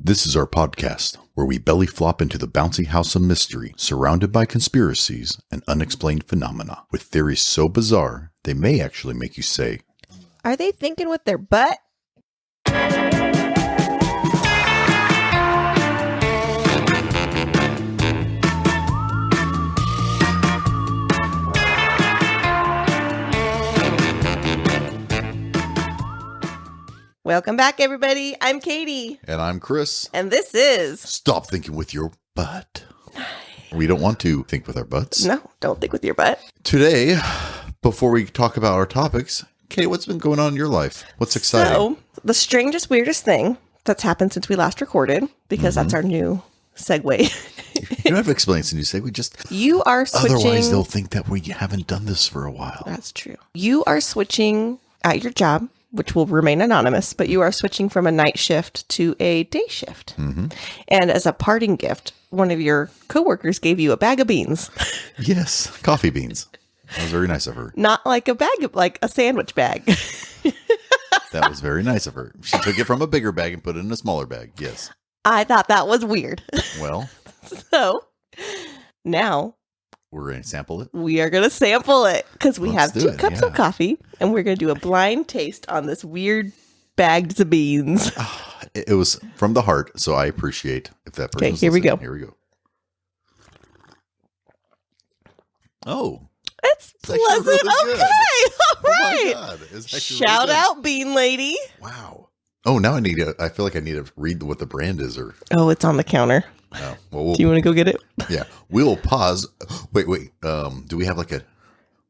This is our podcast, where we belly flop into the bouncy house of mystery, surrounded by conspiracies and unexplained phenomena, with theories so bizarre, they may actually make you say, "Are they thinking with their butt?" Welcome back, everybody. I'm Katie. and I'm Chris. And this is... Stop thinking with your butt. We don't want to think with our butts. No, don't think with your butt. Today, before we talk about our topics, Kate, what's been going on in your life? What's exciting? So, the strangest, weirdest thing that's happened since we last recorded, because that's our new segue. You don't have to explain this, and you say we just... You are switching... Otherwise, they'll think that we haven't done this for a while. That's true. You are switching at your job, which will remain anonymous, but you are switching from a night shift to a day shift. Mm-hmm. And as a parting gift, one of your coworkers gave you a bag of beans. Yes, coffee beans. That was very nice of her. Not like a bag of, like a sandwich bag. That was very nice of her. She took it from a bigger bag and put it in a smaller bag. Yes. I thought that was weird. Well, So now we're going to sample it. we are going to sample it because we Let's have do 2 it, cups yeah. of coffee and we're going to do a blind taste on this weird bagged of beans. It was from the heart, so I appreciate if that person. Okay, here we go. Here we go. Oh, It's actually pleasant. really good. Okay. All oh my right. God. It's actually Shout really out, Bean Lady. good. Wow. Oh, now I feel like I need to read what the brand is or. Oh, it's on the counter. Oh, well, Do you want to go get it? yeah. We'll pause. Wait. Do we have like a.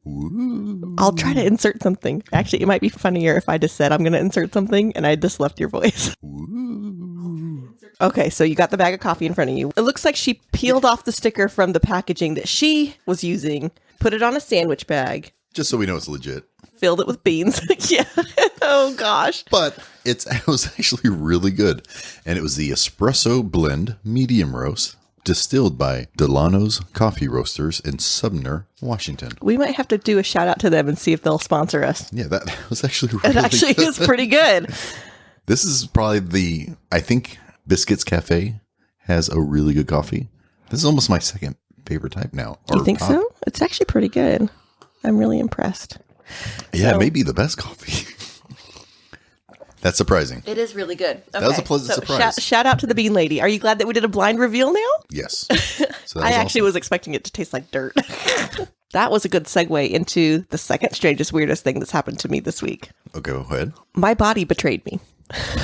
Ooh. I'll try to insert something. Actually, it might be funnier if I just said I'm going to insert something and I just left your voice. Ooh. Okay, so you got the bag of coffee in front of you. It looks like she peeled off the sticker from the packaging that she was using, put it on a sandwich bag, Just so we know it's legit. filled it with beans. Yeah. Oh, gosh. But it was actually really good. And it was the espresso blend medium roast distilled by Delano's Coffee Roasters in Sumner, Washington. We might have to do a shout out to them and see if they'll sponsor us. Yeah, that was actually really It actually good. is pretty good. This is probably I think Biscuits Cafe has a really good coffee. This is almost my second favorite type now. You or think top. so? It's actually pretty good. I'm really impressed. Yeah, So- maybe the best coffee. That's surprising. It is really good. Okay. was a pleasant surprise. Shout out to the Bean Lady. Are you glad that we did a blind reveal now? Yes. So that I was actually awesome. was expecting it to taste like dirt. That was a good segue into the second strangest, weirdest thing that's happened to me this week. Okay, go ahead. My body betrayed me.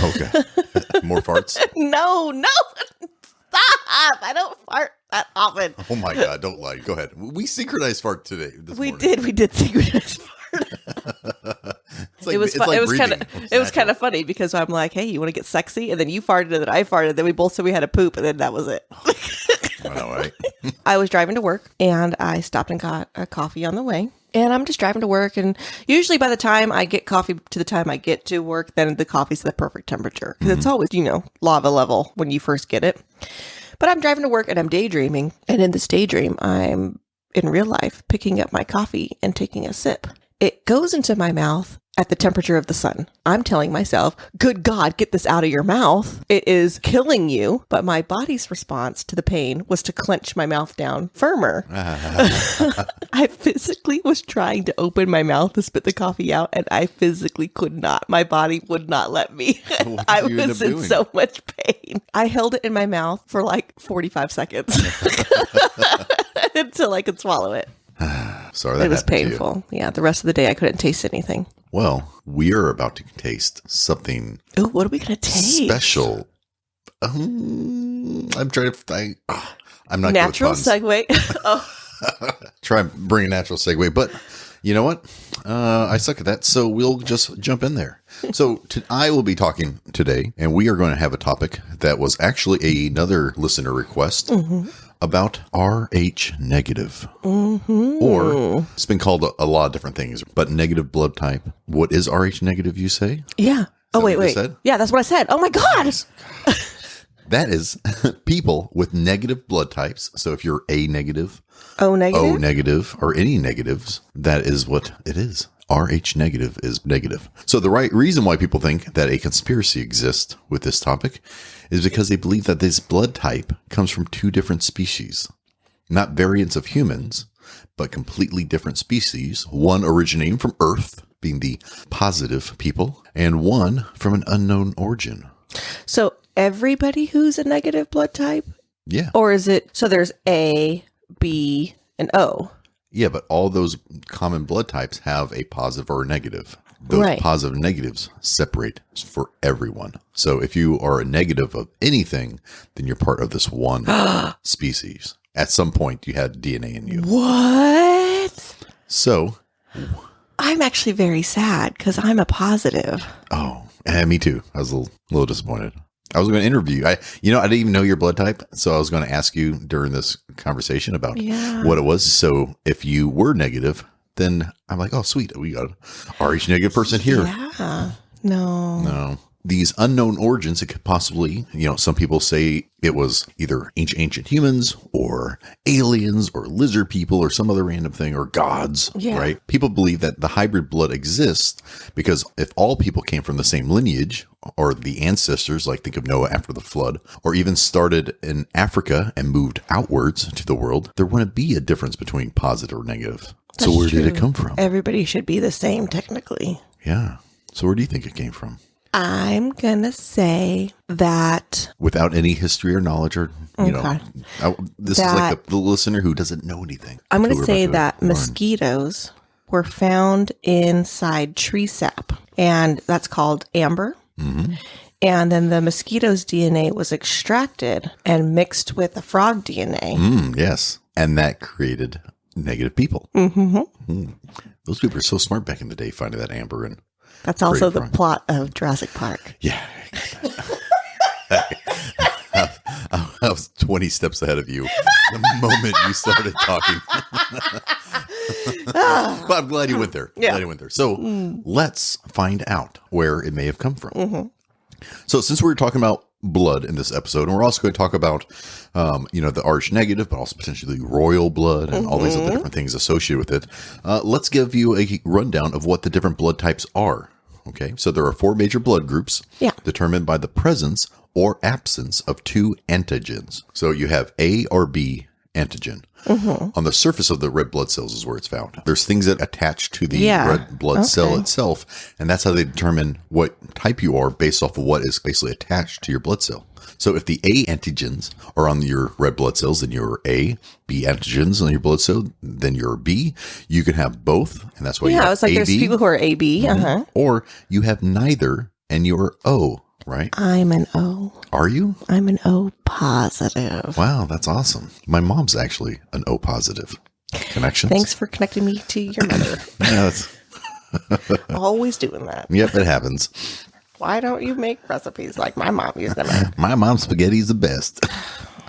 Okay. More farts? No. Stop. I don't fart that often. Oh my God, don't lie. Go ahead. We synchronized fart today. We did synchronize fart. It's like, It was it's like kind breathing. of It's natural. funny because I'm like, hey, you want to get sexy? And then you farted and then I farted. Then we both said we had a poop and then that was it. I know, right? I was driving to work and I stopped and got a coffee on the way. And I'm just driving to work. And usually by the time I get coffee to the time I get to work, then the coffee's the perfect temperature. Because it's always, lava level when you first get it. But I'm driving to work and I'm daydreaming. And in this daydream, I'm in real life picking up my coffee and taking a sip. It goes into my mouth at the temperature of the sun. I'm telling myself, good God, get this out of your mouth. It is killing you. But my body's response to the pain was to clench my mouth down firmer. I physically was trying to open my mouth to spit the coffee out, and I physically could not. My body would not let me. What I did you end was up in doing? so much pain. I held it in my mouth for like 45 seconds until I could swallow it. Sorry, that It was happened to you. painful. Yeah, the rest of the day I couldn't taste anything. Well, we are about to taste something Ooh, what are we going to taste? special. I'm trying to. I'm not Natural good with puns. segue. Oh, Try and bring a natural segue, but you know what? I suck at that, so we'll just jump in there. So I will be talking today, and we are going to have a topic that was actually another listener request about RH negative, or it's been called a lot of different things, but negative blood type. What is RH negative? You say? yeah. Oh, that wait, what you wait. said? Yeah, that's what I said. Oh, my God. That is people with negative blood types. So if you're A negative, O negative? O negative, or any negatives, that is what it is. Rh negative is negative. So the right reason why people think that a conspiracy exists with this topic is because they believe that this blood type comes from two different species, not variants of humans, but completely different species, one originating from Earth, being the positive people, and one from an unknown origin. So everybody who's a negative blood type? Yeah. Or is it, so there's A, B, and O? Yeah, but all those common blood types have a positive or a negative. Those Right. positive and negatives separate for everyone. So if you are a negative of anything, then you're part of this one species. At some point, you had DNA in you. What? So, I'm actually very sad because I'm a positive. me too. I was a little disappointed. I was going to interview you. I didn't even know your blood type, so I was going to ask you during this conversation about what it was. So if you were negative, then I'm like, oh, sweet, we got a Rh negative person here. Yeah. No. These unknown origins, it could possibly, some people say it was either ancient humans or aliens or lizard people or some other random thing or gods, right? People believe that the hybrid blood exists because if all people came from the same lineage or the ancestors, like think of Noah after the flood, or even started in Africa and moved outwards to the world, there wouldn't be a difference between positive or negative. So where did it come from? Everybody should be the same technically. Yeah. So where do you think it came from? I'm going to say that... Without any history or knowledge or, this is like the listener who doesn't know anything. I'm going to say that mosquitoes were found inside tree sap, and that's called amber. Mm-hmm. And then the mosquito's DNA was extracted and mixed with the frog DNA. Yes. And that created negative people. Mm-hmm. Those people were so smart back in the day finding that amber and... That's also the plot of Jurassic Park. Yeah. I was 20 steps ahead of you the moment you started talking. But I'm glad you went there. So let's find out where it may have come from. Mm-hmm. So since we're talking about blood in this episode, and we're also going to talk about, the Rh negative, but also potentially royal blood and all these other different things associated with it. Let's give you a rundown of what the different blood types are. Okay, so there are 4 major blood groups determined by the presence or absence of 2 antigens. So you have A or B antigen. Mm-hmm. On the surface of the red blood cells is where it's found. There's things that attach to the red blood cell itself, and that's how they determine what type you are based off of what is basically attached to your blood cell. So if the A antigens are on your red blood cells, then you're A. B antigens on your blood cell, then you're B. You can have both, and that's why you have it's like AB. there's people who are AB. Mm-hmm. Or you have neither, and you're O, right? I'm an O. Are you? I'm an O positive. Wow, that's awesome. My mom's actually an O positive. Connections? Thanks for connecting me to your mother. Always doing that. Yep, it happens. Why don't you make recipes like my mom used to make? My mom's spaghetti's the best.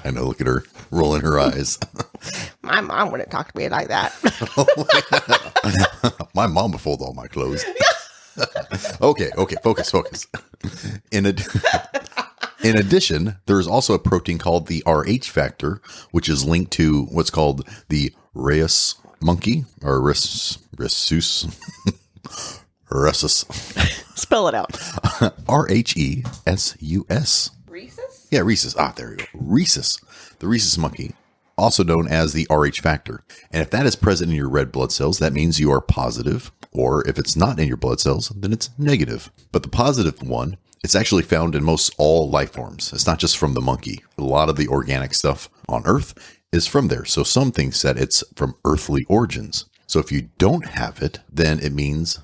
I know, look at her rolling her eyes. My mom wouldn't talk to me like that. My mom would fold all my clothes. Okay, focus. In addition, there is also a protein called the Rh factor, which is linked to what's called the rhesus monkey, or rhesus. Spell it out. Rhesus. Rhesus? Yeah, rhesus. There you go. Rhesus. The rhesus monkey, also known as the Rh factor. And if that is present in your red blood cells, that means you are positive. Or if it's not in your blood cells, then it's negative. But the positive one, it's actually found in most all life forms. It's not just from the monkey. A lot of the organic stuff on Earth is from there. So some things that it's from earthly origins. So if you don't have it, then it means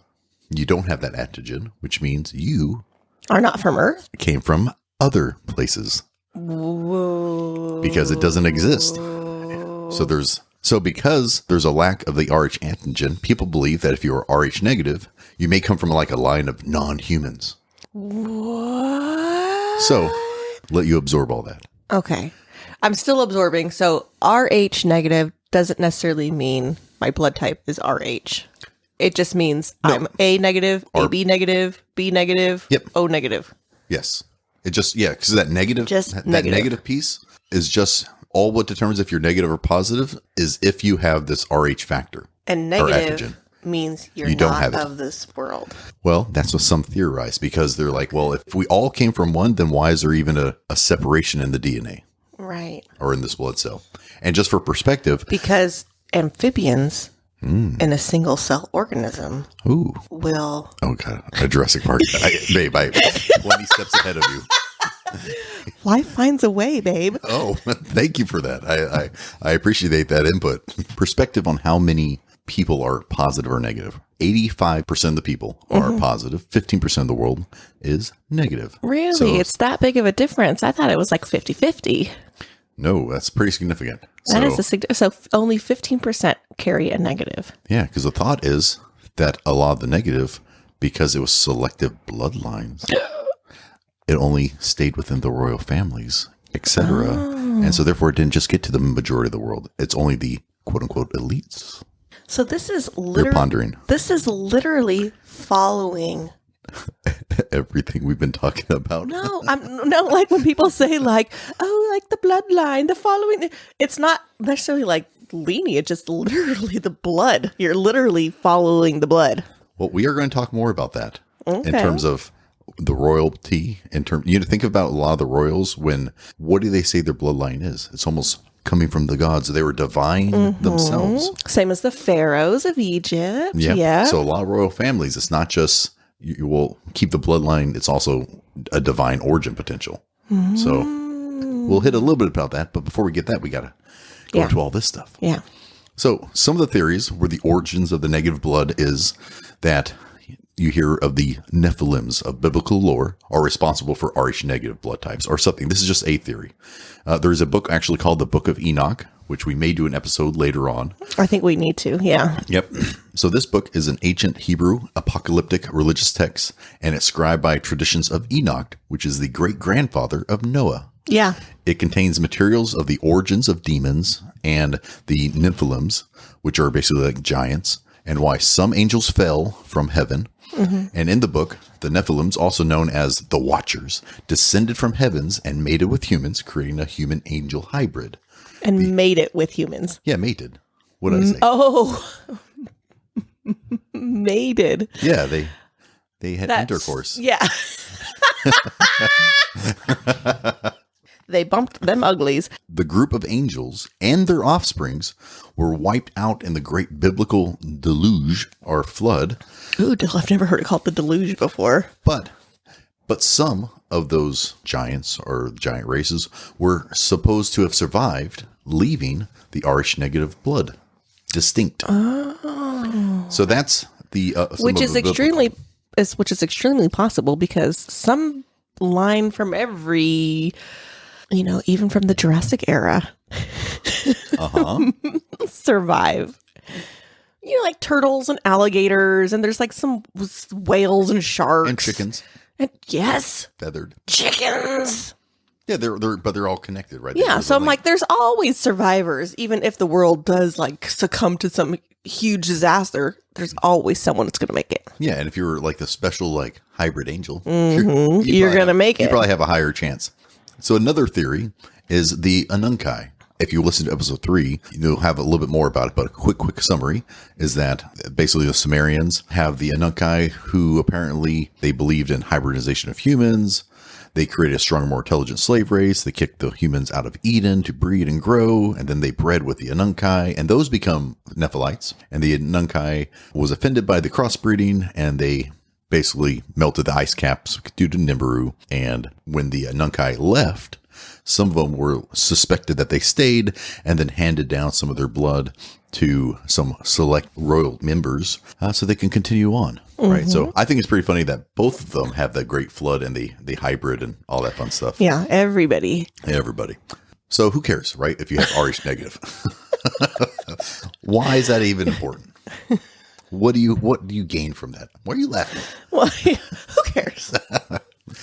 you don't have that antigen, which means you are not from Earth. Came from other places. Whoa. Because it doesn't exist. So because there's a lack of the Rh antigen, people believe that if you are Rh negative, you may come from like a line of non-humans. What? So let you absorb all that. Okay. I'm still absorbing. So Rh negative doesn't necessarily mean my blood type is Rh. It just means I'm A negative, AB negative, B negative, O negative. Yes. It just, because that negative, that negative. negative piece is just all what determines if you're negative or positive is if you have this Rh factor. And negative means you're You don't not have it. of this world. Well, that's what some theorize, because they're like, well, if we all came from one, then why is there even a separation in the DNA Right. or in this blood cell? And just for perspective, Because amphibians in a single cell organism ooh, will. oh god, a Jurassic Park, babe, I 20 steps ahead of you. Life finds a way, babe. Oh, thank you for that. I appreciate that input. Perspective on how many people are positive or negative. 85% of the people are positive. 15% of the world is negative. Really? So, It's that big of a difference? I thought it was like 50-50. no, that's pretty significant. That is so only 15% carry a negative. Yeah, because the thought is that a lot of the negative, because it was selective bloodlines, it only stayed within the royal families, etc. And so therefore it didn't just get to the majority of the world. It's only the quote unquote elites. So this is You're pondering This is literally following. everything we've been talking about. No, no. Like when people say, like, oh, like the bloodline, the following. It's not necessarily like lineage. It's literally the blood. You're literally following the blood. Well, we are going to talk more about that in Okay. terms of the royalty. You think about a lot of the royals. What do they say their bloodline is? It's almost coming from the gods. They were divine themselves. Same as the pharaohs of Egypt. Yeah. Yeah. So a lot of royal families, it's not just you will keep the bloodline. It's also a divine origin potential. So we'll hit a little bit about that. But before we get that, we got to go Yeah. into all this stuff. Yeah. So some of the theories where the origins of the negative blood is that you hear of the Nephilims of biblical lore are responsible for Rh negative blood types or something. This is just a theory. There's a book actually called the Book of Enoch, which we may do an episode later on. I think we need to. Yeah. Yep. So this book is an ancient Hebrew apocalyptic religious text, and it's scribed by traditions of Enoch, which is the great-grandfather of Noah. Yeah. It contains materials of the origins of demons and the Nephilims, which are basically like giants, and why some angels fell from heaven. And in the book, the Nephilims, also known as the Watchers, descended from heavens and mated with humans, creating a human-angel hybrid. And made it with humans. Yeah, mated. What did I say? Oh. Mated. Yeah, they had intercourse. Yeah. They bumped them uglies. The group of angels and their offsprings were wiped out in the great biblical deluge or flood. Ooh, I've never heard it called the deluge before. But some of those giants or giant races were supposed to have survived, leaving the Rh negative blood distinct. Oh. So that's the Which is extremely possible because some line from every, even from the Jurassic era, survive. Like turtles and alligators, and there's like some whales and sharks and chickens. And yes, Feathered chickens. Yeah, they're all connected, right? Yeah, so I'm like, there's always survivors, even if the world does like succumb to some huge disaster. There's always someone that's going to make it. Yeah, and if you're like the special like hybrid angel, you're going to make it. You probably have a higher chance. So another theory is the Anunkai. If you listen to episode 3, you'll have a little bit more about it, but a quick summary is that basically the Sumerians have the Anunkai who apparently they believed in hybridization of humans. They created a stronger, more intelligent slave race. They kicked the humans out of Eden to breed and grow, and then they bred with the Anunkai, and those become Nephilites. And the Anunkai was offended by the crossbreeding, and they basically melted the ice caps due to Nibiru. And when the Anunkai left, some of them were suspected that they stayed and then handed down some of their blood to some select royal members so they can continue on. Right. So I think it's pretty funny that both of them have the great flood and the hybrid and all that fun stuff. Yeah, everybody. So who cares, right? If you have Rh negative. Why is that even important? What do you gain from that? Why are you laughing? Well, who cares?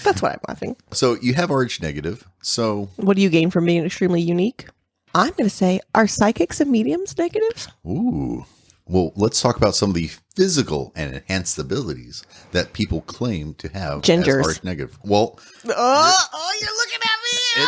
That's why I'm laughing. So you have Rh negative. So what do you gain from being extremely unique? I'm going to say, are psychics and mediums negative? Ooh. Well, let's talk about some of the physical and enhanced abilities that people claim to have Gingers. as Rh negative. Well, you're looking at me.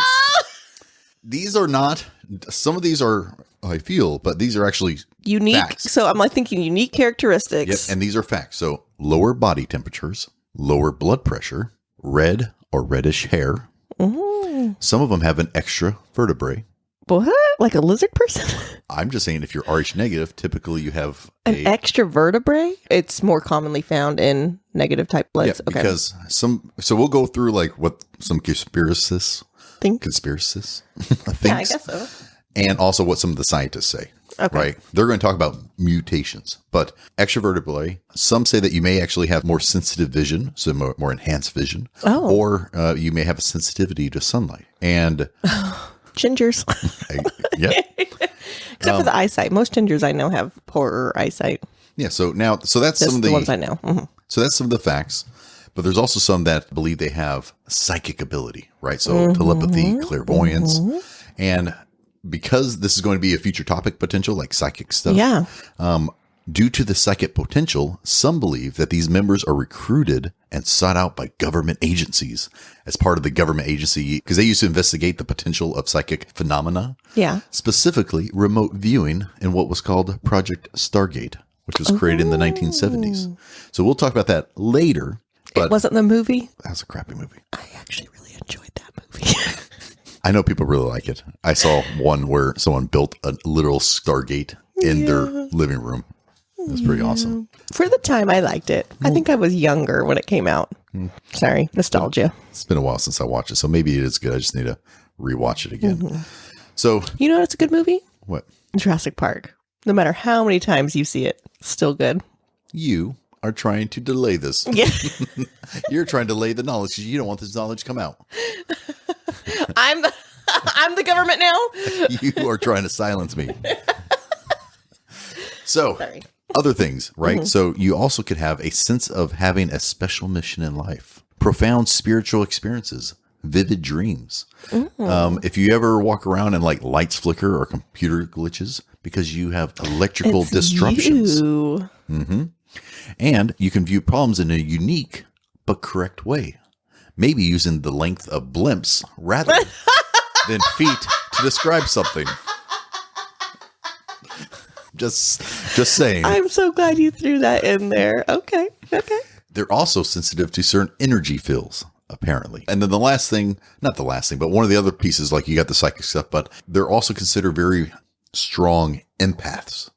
these are not, some of these are, I feel, but these are actually Unique. Facts. So I'm like thinking unique characteristics. Yep. And these are facts. So lower body temperatures, lower blood pressure, red or reddish hair. Mm. Some of them have an extra vertebrae. What? Like a lizard person? I'm just saying if you're Rh negative, typically you have An extra vertebrae? It's more commonly found in negative type bloods. Yeah, because so we'll go through like what some conspiracists Think? thinks. Yeah, I guess so. And also what some of the scientists say. Okay. Right? They're going to talk about mutations, but extra vertebrae, some say that you may actually have more sensitive vision, so more enhanced vision, or you may have a sensitivity to sunlight. And Gingers. yeah. Except for the eyesight. Most gingers I know have poorer eyesight. Yeah, so that's Just some of the ones I know. Mm-hmm. So that's some of the facts. But there's also some that believe they have psychic ability, right? So telepathy, clairvoyance. And because this is going to be a future topic potential, like psychic stuff. Yeah. Due to the psychic potential, some believe that these members are recruited and sought out by government agencies as part of the government agency because they used to investigate the potential of psychic phenomena. Yeah. Specifically, remote viewing in what was called Project Stargate, which was created in the 1970s. So we'll talk about that later. But It wasn't the movie? that was a crappy movie. I actually really enjoyed that movie. I know people really like it. I saw one where someone built a literal Stargate in their living room. It was pretty awesome. For the time, I liked it. I think I was younger when it came out. Sorry, nostalgia. It's been a while since I watched it, so maybe it is good. I just need to rewatch it again. So, You know what's a good movie? what? Jurassic Park. No matter how many times you see it, it's still good. You are trying to delay this. Yeah. You're trying to delay the knowledge because you don't want this knowledge to come out. I'm the government now. You are trying to silence me. So, Sorry. other things, right? So you also could have a sense of having a special mission in life, profound spiritual experiences, vivid dreams. If you ever walk around and like lights flicker or computer glitches because you have electrical It's disruptions. you. And you can view problems in a unique but correct way. Maybe using the length of blimps rather than feet to describe something. Just saying. I'm so glad you threw that in there. Okay. They're also sensitive to certain energy fields, apparently. And then the last thing, not the last thing, but one of the other pieces, like you got the psychic stuff, but they're also considered very strong empaths.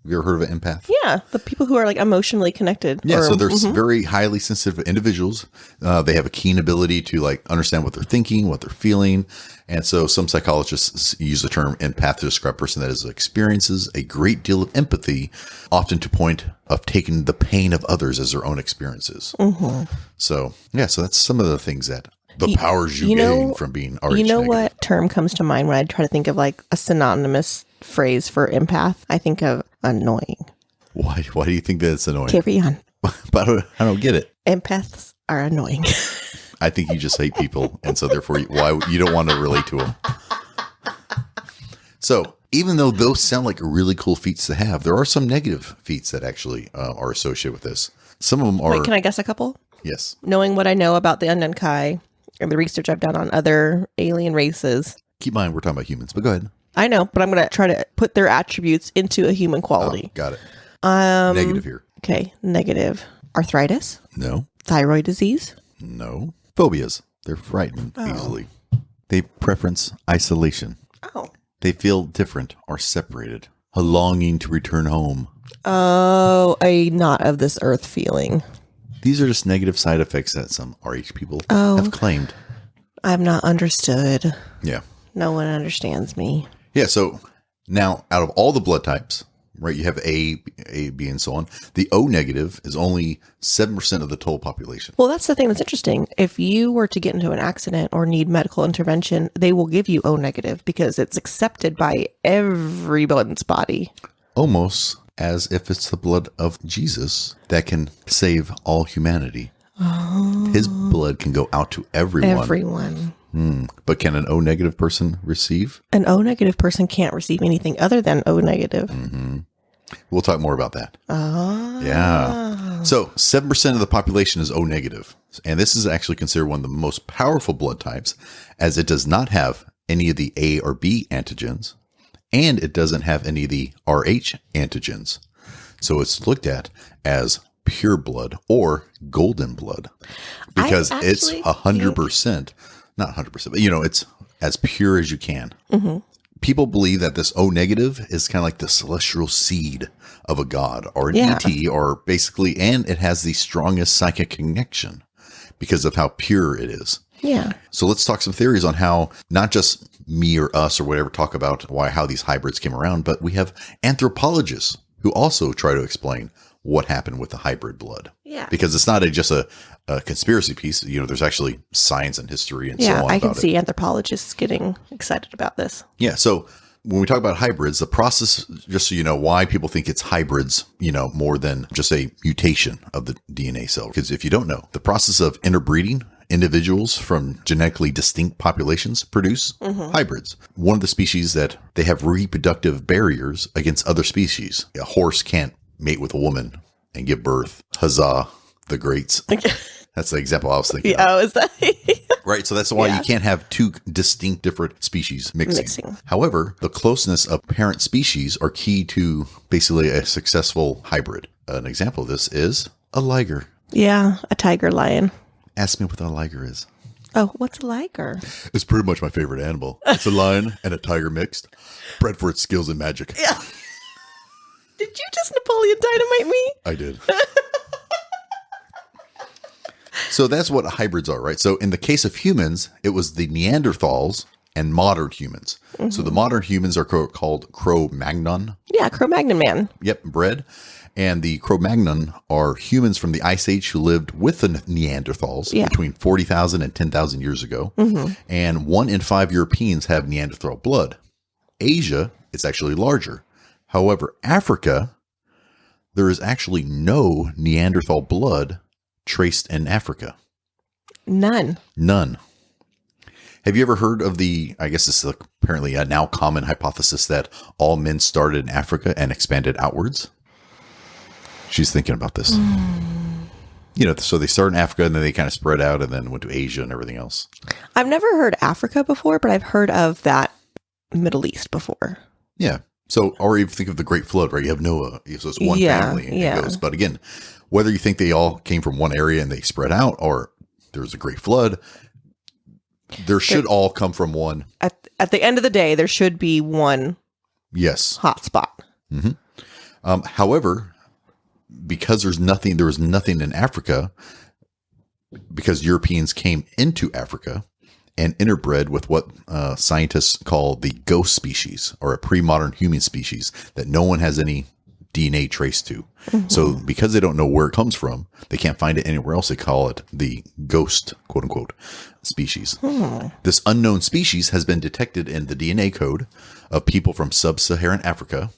Have you ever heard of an empath? Yeah, the people who are like emotionally connected. Yeah, so they're very highly sensitive individuals. They have a keen ability to like understand what they're thinking, what they're feeling. And so some psychologists use the term empath to describe a person that experiences a great deal of empathy, often to point of taking the pain of others as their own experiences. So, yeah, so that's some of the things that the powers you gain from being RH You know negative. what term comes to mind when I try to think of like a synonymous phrase for empath? I think of annoying. Why do you think that it's annoying? Carry on. But I don't get it. Empaths are annoying. I think you just hate people, and so therefore, why you don't want to relate to them. So, even though those sound like really cool feats to have, there are some negative feats that actually are associated with this. Some of them are. Wait, can I guess a couple? Yes. Knowing what I know about the Undunkai and the research I've done on other alien races. Keep in mind, we're talking about humans, but go ahead. I know, but I'm going to try to put their attributes into a human quality. Got it. Negative here. Okay, negative. Arthritis, No. thyroid disease. No. Phobias. They're frightened easily. They preference isolation. Oh. They feel different or separated. A longing to return home. Oh, a not of this earth feeling. These are just negative side effects that some RH people have claimed. I'm not understood. Yeah. No one understands me. Yeah. So now out of all the blood types, right, you have A, B, and so on. The O negative is only 7% of the total population. Well, that's the thing that's interesting. If you were to get into an accident or need medical intervention, they will give you O negative because it's accepted by everyone's body. Almost as if it's the blood of Jesus that can save all humanity. His blood can go out to everyone. Everyone. But can an O negative person receive? An O negative person can't receive anything other than O negative. We'll talk more about that. Yeah. So 7% of the population is O negative. And this is actually considered one of the most powerful blood types as it does not have any of the A or B antigens. and it doesn't have any of the Rh antigens. So it's looked at as pure blood or golden blood because it's 100%, not 100%, but it's as pure as you can. Mm-hmm. People believe that this O negative is kind of like the celestial seed of a god or an ET, or basically, and it has the strongest psychic connection because of how pure it is. Yeah. So let's talk some theories on how not just me or us or whatever talk about how these hybrids came around, but we have anthropologists who also try to explain what happened with the hybrid blood. Yeah. Because it's not just a conspiracy piece. There's actually science and history and so on. Yeah, I can about see anthropologists getting excited about this. Yeah. So when we talk about hybrids, the process, just so you know why people think it's hybrids, more than just a mutation of the DNA cell. Because if you don't know, the process of interbreeding individuals from genetically distinct populations produce hybrids. One of the species that they have reproductive barriers against other species. A horse can't mate with a woman and give birth. Huzzah, the greats. That's the example I was thinking of. Oh, is that? Right. So that's why you can't have two distinct different species mixing. However, the closeness of parent species are key to basically a successful hybrid. An example of this is a liger. Yeah, a tiger lion. Ask me what a liger is. Oh, what's a liger? It's pretty much my favorite animal. It's a lion and a tiger mixed, bred for its skills in magic. Yeah. Did you just Napoleon Dynamite me? I did. So that's what hybrids are, right? So in the case of humans, it was the Neanderthals and modern humans. Mm-hmm. So the modern humans are called Cro-Magnon. Yeah, Cro-Magnon man. Yep, bred. And the Cro-Magnon are humans from the Ice Age who lived with the Neanderthals between 40,000 and 10,000 years ago. Mm-hmm. And 1 in 5 Europeans have Neanderthal blood. Asia, it's actually larger. However, Africa, there is actually no Neanderthal blood traced in Africa. None. Have you ever heard of I guess it's apparently a now common hypothesis that all men started in Africa and expanded outwards? She's thinking about this. So they started in Africa and then they kind of spread out and then went to Asia and everything else. I've never heard Africa before, but I've heard of that Middle East before. Yeah. So, or you think of the Great Flood, right? You have Noah, so it's one family and it goes. But again, whether you think they all came from one area and they spread out, or there was a Great Flood, there should all come from one. At the end of the day, there should be one. Yes. Hot spot. Mm-hmm. However, because there was nothing in Africa, because Europeans came into Africa and interbred with what scientists call the ghost species, or a pre-modern human species that no one has any DNA traced to. Mm-hmm. So because they don't know where it comes from, they can't find it anywhere else. They call it the ghost, quote unquote, species. This unknown species has been detected in the DNA code of people from sub-Saharan Africa.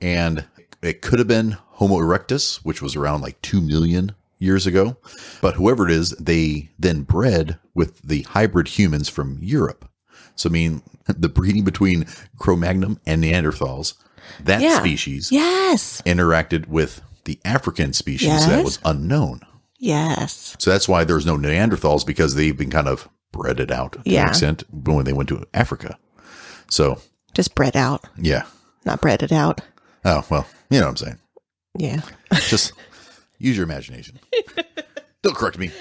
And it could have been Homo erectus, which was around like 2 million years ago. But whoever it is, they then bred with the hybrid humans from Europe. So, the breeding between Cro-Magnon and Neanderthals, that species interacted with the African species that was unknown. Yes. So that's why there's no Neanderthals, because they've been kind of breeded out to an extent when they went to Africa. So just bred out. Yeah. Not breaded out. Oh, well, you know what I'm saying. Yeah. Just use your imagination. Don't correct me.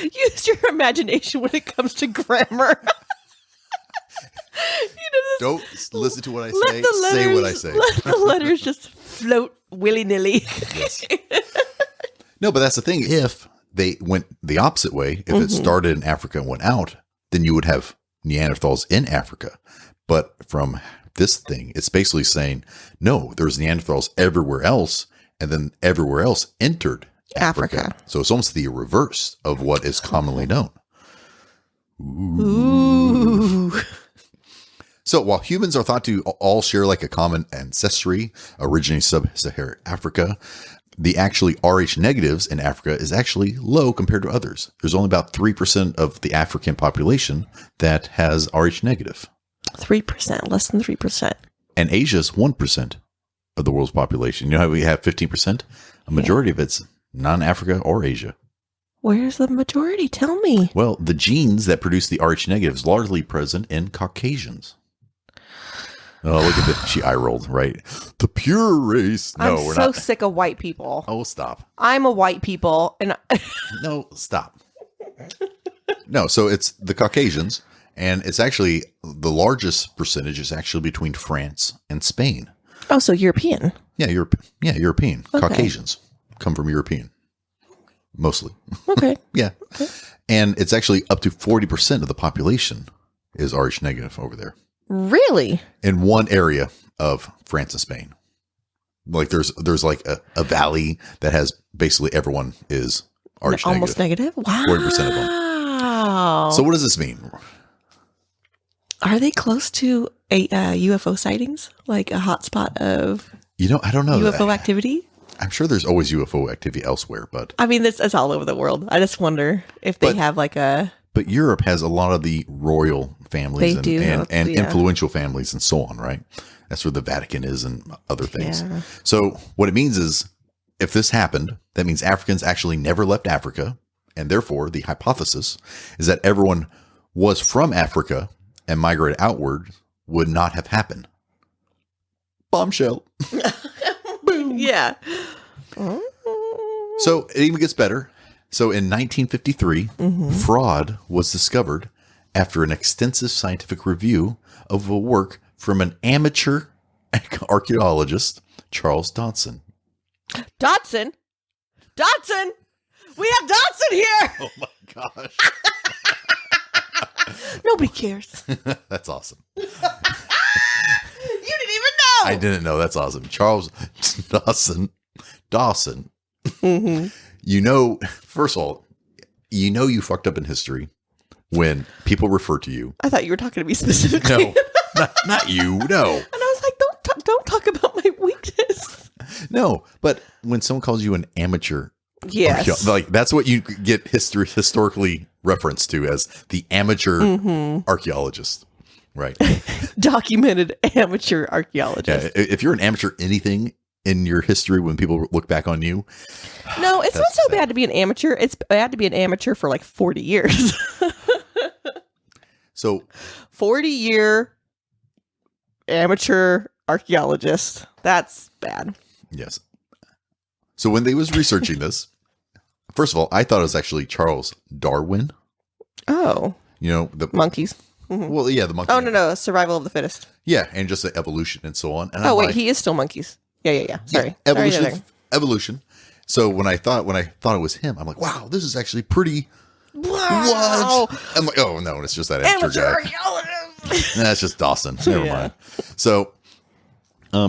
Use your imagination when it comes to grammar. Don't listen to what I say. Say what I say. Let the letters just float willy-nilly. Yes. No, but that's the thing. If they went the opposite way, if it started in Africa and went out, then you would have Neanderthals in Africa. But from this thing, it's basically saying, no, there's Neanderthals everywhere else, and then everywhere else entered Africa. So it's almost the reverse of what is commonly known. Ooh. So while humans are thought to all share like a common ancestry, originating sub-Saharan Africa, the actually Rh negatives in Africa is actually low compared to others. There's only about 3% of the African population that has Rh negative. 3%, less than 3%. And Asia's 1% of the world's population. You know how we have 15%? A majority of it's non-Africa or Asia. Where's the majority? Tell me. Well, the genes that produce the Rh negatives largely present in Caucasians. Oh, look at this. She eye rolled, right? The pure race. No, I'm we're so not. sick of white people. Oh, stop. I'm a white people, and No, stop. No, so it's the Caucasians, and it's actually the largest percentage is actually between France and Spain. oh, so European. Yeah, European. Okay. Caucasians come from European, mostly. Okay. Yeah. And it's actually up to 40% of the population is Rh negative over there Really? in one area of France and Spain. Like there's like a valley that has basically everyone is Rh Almost negative. negative? Wow. 40% of them. Wow. So what does this mean? Are they close to a UFO sightings? Like a hotspot of I don't know. UFO activity? I'm sure there's always UFO activity elsewhere, but I mean, it's all over the world. I just wonder if they have like a... But Europe has a lot of the royal families They do, and yeah. influential families and so on, right? That's where the Vatican is and other things. Yeah. So what it means is if this happened, that means Africans actually never left Africa. And therefore, the hypothesis is that everyone was from Africa and migrated outward would not have happened. Bombshell. Boom. Yeah. So it even gets better. So in 1953, fraud was discovered after an extensive scientific review of a work from an amateur archaeologist, Charles Dodson. Dodson? Dodson! We have Dodson here! Oh my gosh. Nobody cares. That's awesome. You didn't even know! I didn't know. That's awesome. Charles Dawson. First of all, you fucked up in history when people refer to you. I thought you were talking to me specifically. No, not you. No. And I was like, don't talk about my weakness. No, but when someone calls you an amateur, Yes. like that's what you get historically referenced to as the amateur archaeologist, right? Documented amateur archaeologist. Yeah, if you're an amateur anything in your history when people look back on you, No, it's not so bad to be an amateur. It's bad to be an amateur for like 40 years. So 40-year amateur archaeologist. That's bad. yes. So when they was researching this, first of all, I thought it was actually Charles Darwin. Oh. The Monkeys. well, yeah, the monkey. Oh, no. Survival of the fittest. Yeah, and just the evolution and so on. And Oh, I'm wait. like, He is still monkeys. Yeah. Sorry. evolution. Sorry, Evolution. So when I thought it was him, I'm like, wow, this is actually pretty. Wow. What? I'm like, oh no, it's just that amateur guy. archaeologist. That's just Dawson. Never Yeah. mind. So,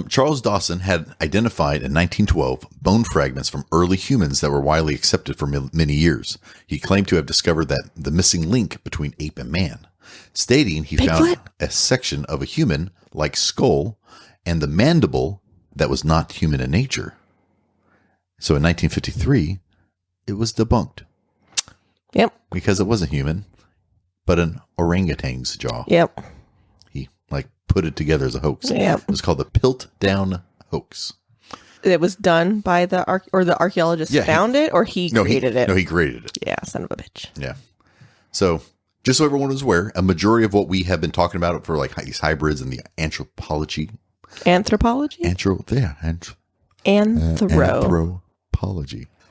Charles Dawson had identified in 1912 bone fragments from early humans that were widely accepted for many years. He claimed to have discovered that the missing link between ape and man, stating he found Bigfoot? a section of a human-like skull and the mandible that was not human in nature. So in 1953, it was debunked Yep. because it wasn't human, but an orangutan's jaw. Yep. He put it together as a hoax. Yep. It was called the Piltdown hoax. It was done by the archaeologist found it, or he created it? No, he created it. Yeah, son of a bitch. Yeah. So just so everyone is aware, a majority of what we have been talking about for these hybrids and the anthropology. Anthropology? Anthropology.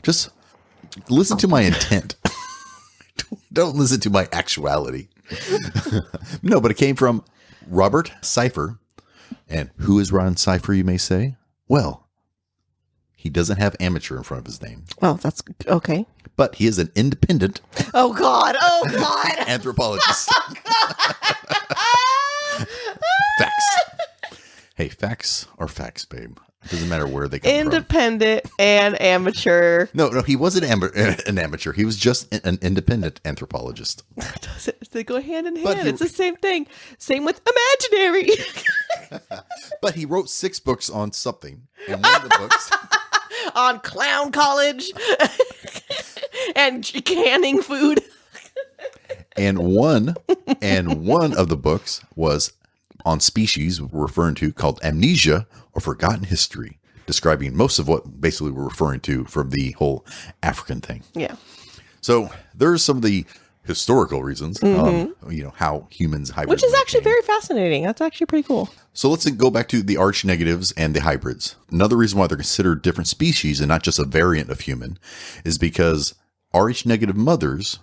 Just listen to my intent. Don't listen to my actuality. No, but it came from Robert Cipher. And who is Ron Cipher, you may say? Well, he doesn't have amateur in front of his name. Oh, that's okay. But he is an independent Oh, God. anthropologist. Facts. Hey, facts are facts, babe. It doesn't matter where they come from. Independent and amateur. No, he wasn't an amateur. He was just an independent anthropologist. They go hand in But hand. It's the same thing. Same with imaginary. But he wrote 6 books on something. And one of the books... On clown college. And canning food. And one of the books was on species we're referring to called amnesia or forgotten history, describing most of what basically we're referring to from the whole African thing. Yeah. So there's some of the historical reasons, how humans hybrid. Which is actually very fascinating. That's actually pretty cool. So let's go back to the Rh negatives and the hybrids. Another reason why they're considered different species and not just a variant of human is because Rh negative mothers,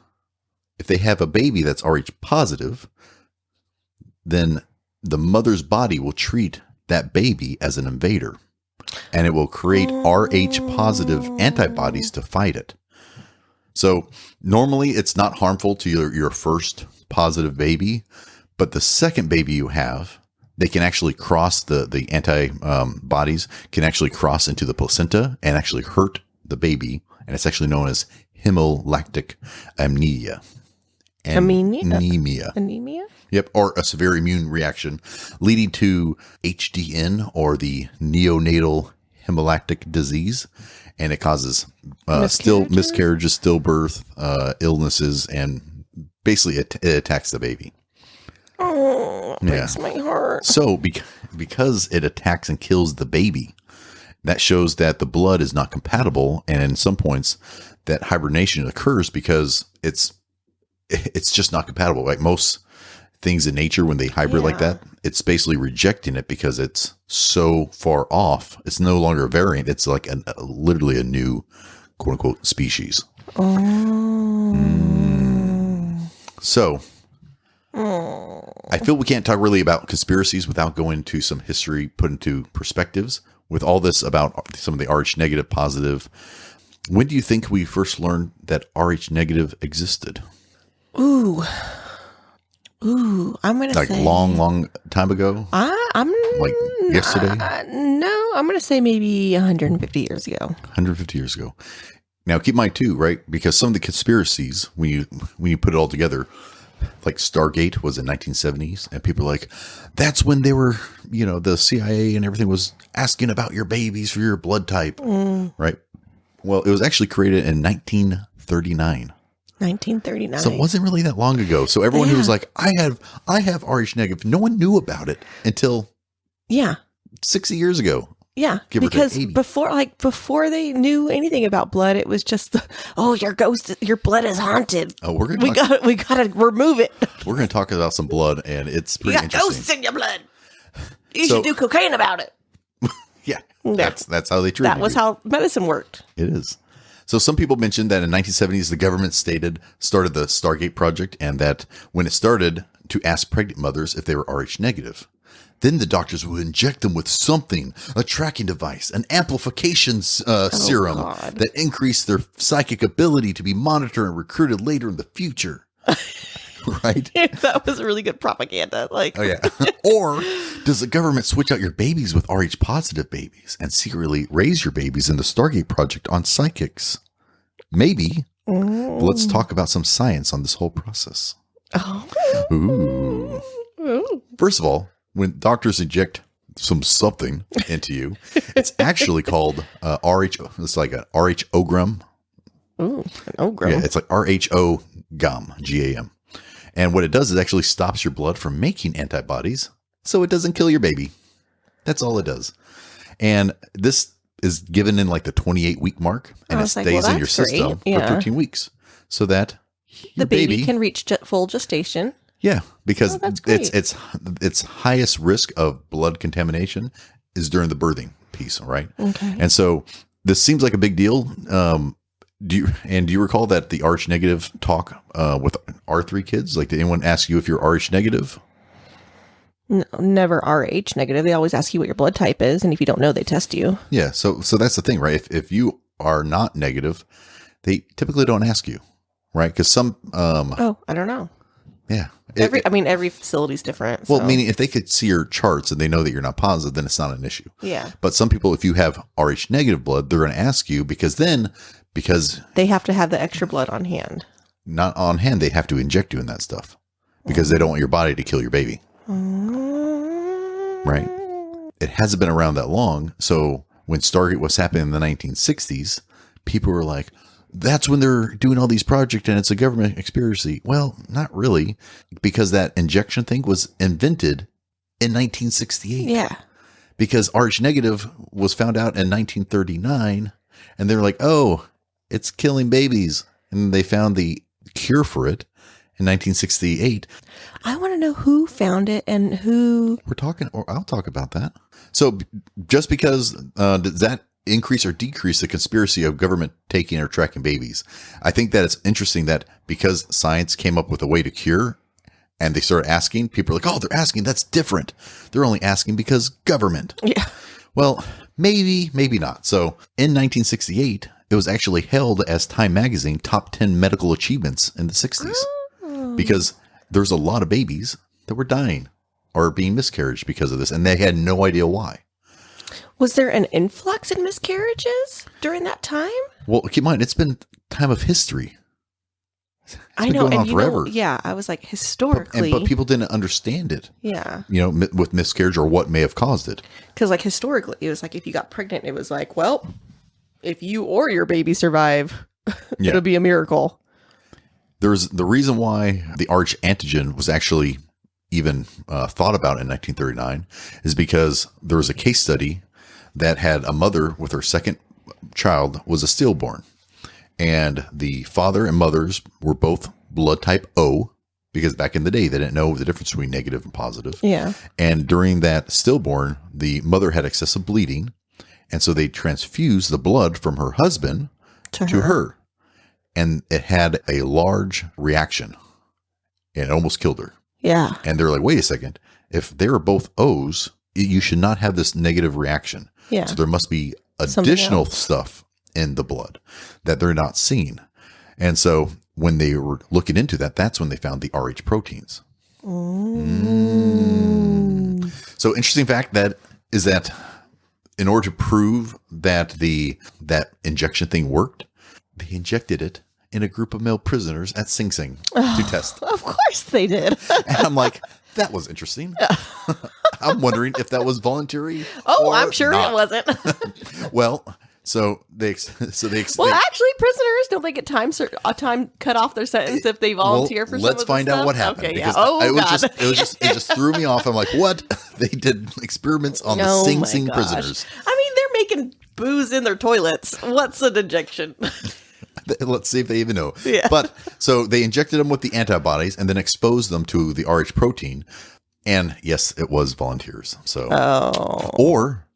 if they have a baby that's Rh positive, then the mother's body will treat that baby as an invader, and it will create Rh positive antibodies to fight it. So normally it's not harmful to your first positive baby, but the second baby you have, they can actually cross the antibodies can actually cross into the placenta and actually hurt the baby. And it's actually known as hemolactic anemia. Anemia. Yep. Or a severe immune reaction leading to HDN, or the neonatal hemolactic disease. And it causes miscarriages, stillbirth, illnesses, and basically it attacks the baby. Oh, it breaks my heart. So because it attacks and kills the baby, that shows that the blood is not compatible. And in some points that hibernation occurs because it's just not compatible. Like most things in nature, when they hybrid like that, it's basically rejecting it because it's so far off. It's no longer a variant. It's like literally a new quote unquote species. So I feel we can't talk really about conspiracies without going into some history, put into perspectives with all this about some of the Rh negative, positive. When do you think we first learned that Rh negative existed? I'm going to say long time ago. I'm like yesterday. No, I'm going to say maybe 150 years ago. 150 years ago. Now keep in mind too, right? Because some of the conspiracies, when you put it all together, like Stargate was in 1970s, and people are like, that's when they were, the CIA and everything was asking about your babies for your blood type, right? Well, it was actually created in 1939. 1939. So it wasn't really that long ago. So everyone who was like, I have Rh negative, no one knew about it until 60 years ago. Yeah, because before they knew anything about blood, it was just, your blood is haunted. Oh, we gotta remove it. We're gonna talk about some blood, and it's pretty interesting. You got ghosts in your blood. You should do cocaine about it. Yeah, that's how they treat it. That was how medicine worked. It is. So some people mentioned that in 1970s, the government started the Stargate project, and that when it started to ask pregnant mothers if they were Rh negative, then the doctors would inject them with something, a tracking device, an amplification serum that increased their psychic ability to be monitored and recruited later in the future. Right? That was really good propaganda. Like, oh yeah. Or does the government switch out your babies with Rh positive babies and secretly raise your babies in the Stargate project on psychics? Maybe. But let's talk about some science on this whole process. Ooh. First of all, when doctors inject something into you, it's actually called RH. It's like an RHOgram. Ooh, an ogram. Yeah, it's like RHO gum, GAM. And what it does is actually stops your blood from making antibodies, so it doesn't kill your baby. That's all it does. And this is given in like the 28-week mark, and it stays in your system for 13 weeks, so that the baby can reach full gestation. Yeah, because its highest risk of blood contamination is during the birthing piece, right? Okay. And so this seems like a big deal. Do you recall that the Rh negative talk with our 3 kids? Like, did anyone ask you if you're Rh negative? No, never Rh negative. They always ask you what your blood type is, and if you don't know, they test you. Yeah, so that's the thing, right? If you are not negative, they typically don't ask you, right? Because some I don't know. Yeah. Every facility is different. Well, meaning if they could see your charts and they know that you're not positive, then it's not an issue. Yeah. But some people, if you have Rh negative blood, they're going to ask you because they have to have the extra blood on hand. Not on hand. They have to inject you in that stuff because they don't want your body to kill your baby. Right. It hasn't been around that long. So when Stargate was happening in the 1960s, people were like, that's when they're doing all these projects and it's a government conspiracy. Well, not really, because that injection thing was invented in 1968. Yeah. Because Rh negative was found out in 1939 and they're like, oh, it's killing babies. And they found the cure for it in 1968. I want to know who found it and who. I'll talk about that. So just because does that increase or decrease the conspiracy of government taking or tracking babies? I think that it's interesting that because science came up with a way to cure and they started asking, people are like, oh, they're asking. That's different. They're only asking because government. Yeah. Well, maybe not. So in 1968, it was actually held as Time Magazine top 10 medical achievements in the 60s because there's a lot of babies that were dying or being miscarriage because of this, and they had no idea why. Was there an influx in miscarriages during that time? Well, keep in mind, it's been time of history. I know, going on forever. Yeah, I was like, historically. But people didn't understand it. Yeah. With miscarriage or what may have caused it. Because like historically, it was like if you got pregnant, it was like, well, if you or your baby survive, it'll be a miracle. There's the reason why the arch antigen was actually even thought about in 1939 is because there was a case study that had a mother with her second child was a stillborn. And the father and mothers were both blood type O, because back in the day, they didn't know the difference between negative and positive. Yeah. And during that stillborn, the mother had excessive bleeding. And so they transfused the blood from her husband to her. And it had a large reaction. And it almost killed her. Yeah. And they're like, wait a second. If they were both O's, you should not have this negative reaction. Yeah. So there must be additional stuff in the blood that they're not seeing. And so when they were looking into that, that's when they found the Rh proteins. So interesting fact that is that in order to prove that that injection thing worked, they injected it in a group of male prisoners at Sing Sing to test. Of course they did. And I'm like, that was interesting. I'm wondering if that was voluntary. Oh, I'm sure not. It wasn't. Well, So well, actually, prisoners don't they get time cut off their sentence if they volunteer for? Let's find out what happened. Okay, yeah. It just threw me off. I'm like, what? They did experiments on the Sing Sing prisoners. I mean, they're making booze in their toilets. What's an injection? Let's see if they even know. Yeah. But so they injected them with the antibodies and then exposed them to the Rh protein. And yes, it was volunteers. So, or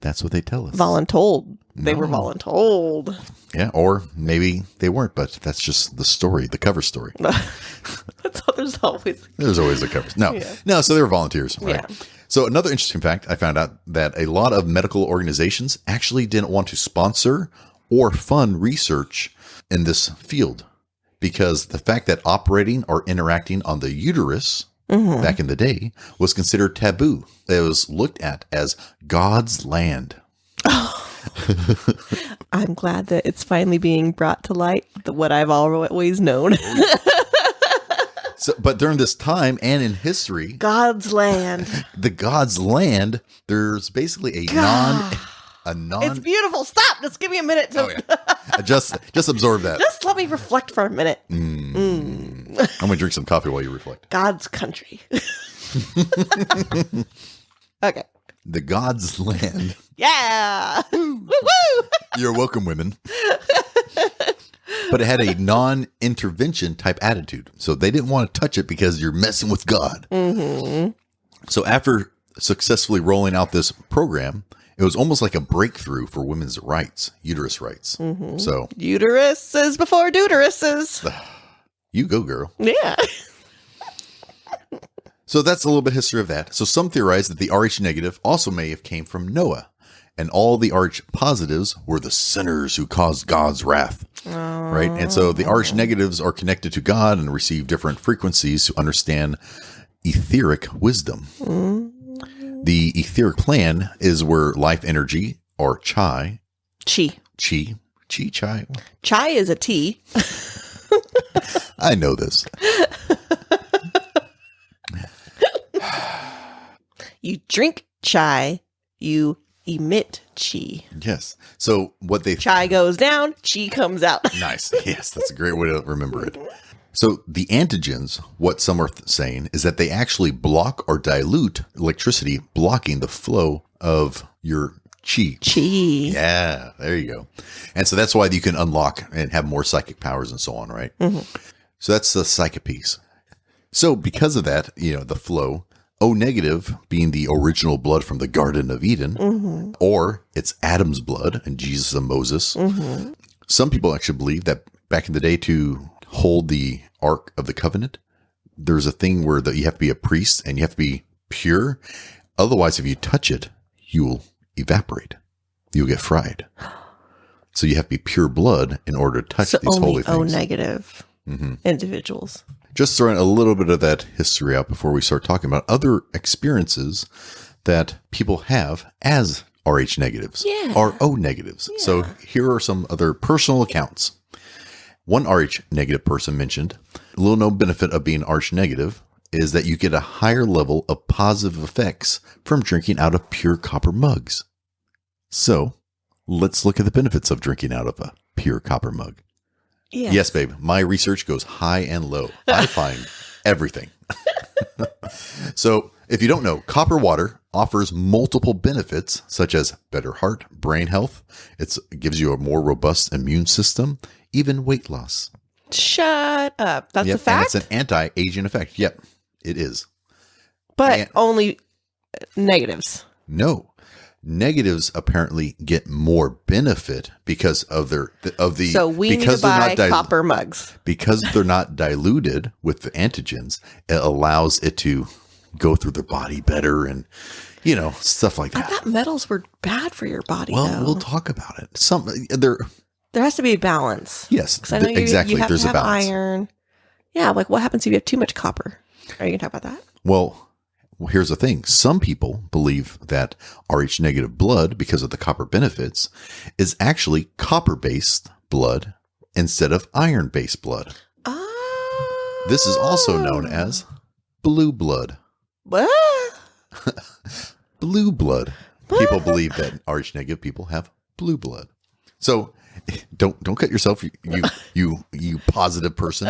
that's what they tell us. Voluntold. They were voluntold. Yeah, or maybe they weren't, but that's just the story, the cover story. There's always a cover. No, so they were volunteers. Right? Yeah. So another interesting fact, I found out that a lot of medical organizations actually didn't want to sponsor or fund research in this field because the fact that operating or interacting on the uterus back in the day was considered taboo. It was looked at as God's land. I'm glad that it's finally being brought to light, what I've always known. But during this time and in history, God's land, there's basically a non. It's beautiful. Stop. Just give me a minute to just absorb that. Just let me reflect for a minute. I'm gonna drink some coffee while you reflect. God's country. Okay. The God's land. Yeah. Woo-woo. You're welcome, women. But it had a non-intervention type attitude. So they didn't want to touch it because you're messing with God. Mm-hmm. So after successfully rolling out this program, it was almost like a breakthrough for women's rights, uterus rights. Mm-hmm. So uteruses before deuteruses. You go, girl. Yeah. So that's a little bit of history of that. So some theorize that the Rh negative also may have came from Noah, and all the Rh positives were the sinners who caused God's wrath. Right? And so the Rh negatives are connected to God and receive different frequencies to understand etheric wisdom. The etheric plan is where life energy, or chai. Chi. Chai is a tea. I know this. You drink chai, you emit chi. Yes. So what chai goes down, chi comes out. Nice. Yes, that's a great way to remember it. So the antigens, what some are saying is that they actually block or dilute electricity, blocking the flow of your chi. Yeah, there you go. And so that's why you can unlock and have more psychic powers and so on, right? Mm-hmm. So that's the psychic piece. So because of that, the flow, O negative being the original blood from the Garden of Eden, or it's Adam's blood and Jesus and Moses. Some people actually believe that back in the day, to hold the Ark of the Covenant, there's a thing where you have to be a priest and you have to be pure. Otherwise, if you touch it, you will evaporate. You'll get fried. So you have to be pure blood in order to touch these holy things. O negative individuals. Just throwing a little bit of that history out before we start talking about other experiences that people have as Rh negatives, or O negatives. Yeah. So here are some other personal accounts. One Rh negative person mentioned, a little known benefit of being Rh negative is that you get a higher level of positive effects from drinking out of pure copper mugs. So let's look at the benefits of drinking out of a pure copper mug. Yes, babe. My research goes high and low. I find everything. So if you don't know, copper water offers multiple benefits such as better heart, brain health. It gives you a more robust immune system, even weight loss. Shut up. That's a fact? And it's an anti-aging effect. Yep, it is. But only negatives. No. Negatives apparently get more benefit because of the so we need to buy copper mugs because they're not diluted with the antigens. It allows it to go through their body better, and stuff like that. I thought metals were bad for your body. Well, we'll talk about it. There has to be a balance. Yes, I know exactly. You have There's to have a balance. Iron. Yeah, like what happens if you have too much copper? Are you gonna talk about that? Well, here's the thing. Some people believe that Rh negative blood, because of the copper benefits, is actually copper-based blood instead of iron-based blood. Oh. This is also known as blue blood. What? Blue blood. People believe that Rh negative people have blue blood. So don't cut yourself, you positive person.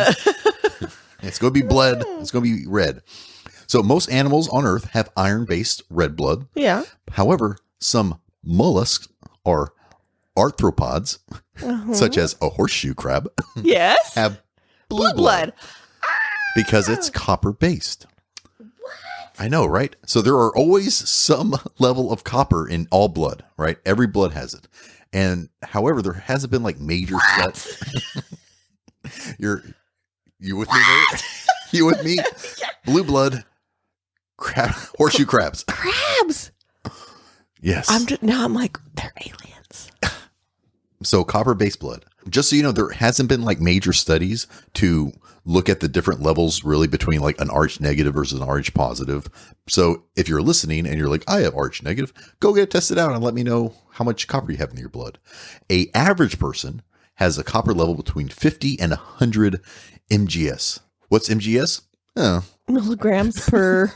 It's going to be blood. It's going to be red. So most animals on Earth have iron-based red blood. Yeah. However, some mollusks or arthropods, such as a horseshoe crab, yes, have blue blood because it's copper-based. What? I know, right? So there are always some level of copper in all blood, right? Every blood has it. And however, there hasn't been like major steps. You with me, Mary? You with me? Blue blood. Horseshoe crabs. Crabs. Yes. I'm like, they're aliens. So copper-based blood. Just so you know, there hasn't been like major studies to look at the different levels really between like an Rh negative versus an Rh positive. So if you're listening and you're like, I have Rh negative, go get it tested out and let me know how much copper you have in your blood. A average person has a copper level between 50 and 100 mgs. What's mgs? Oh. Milligrams per.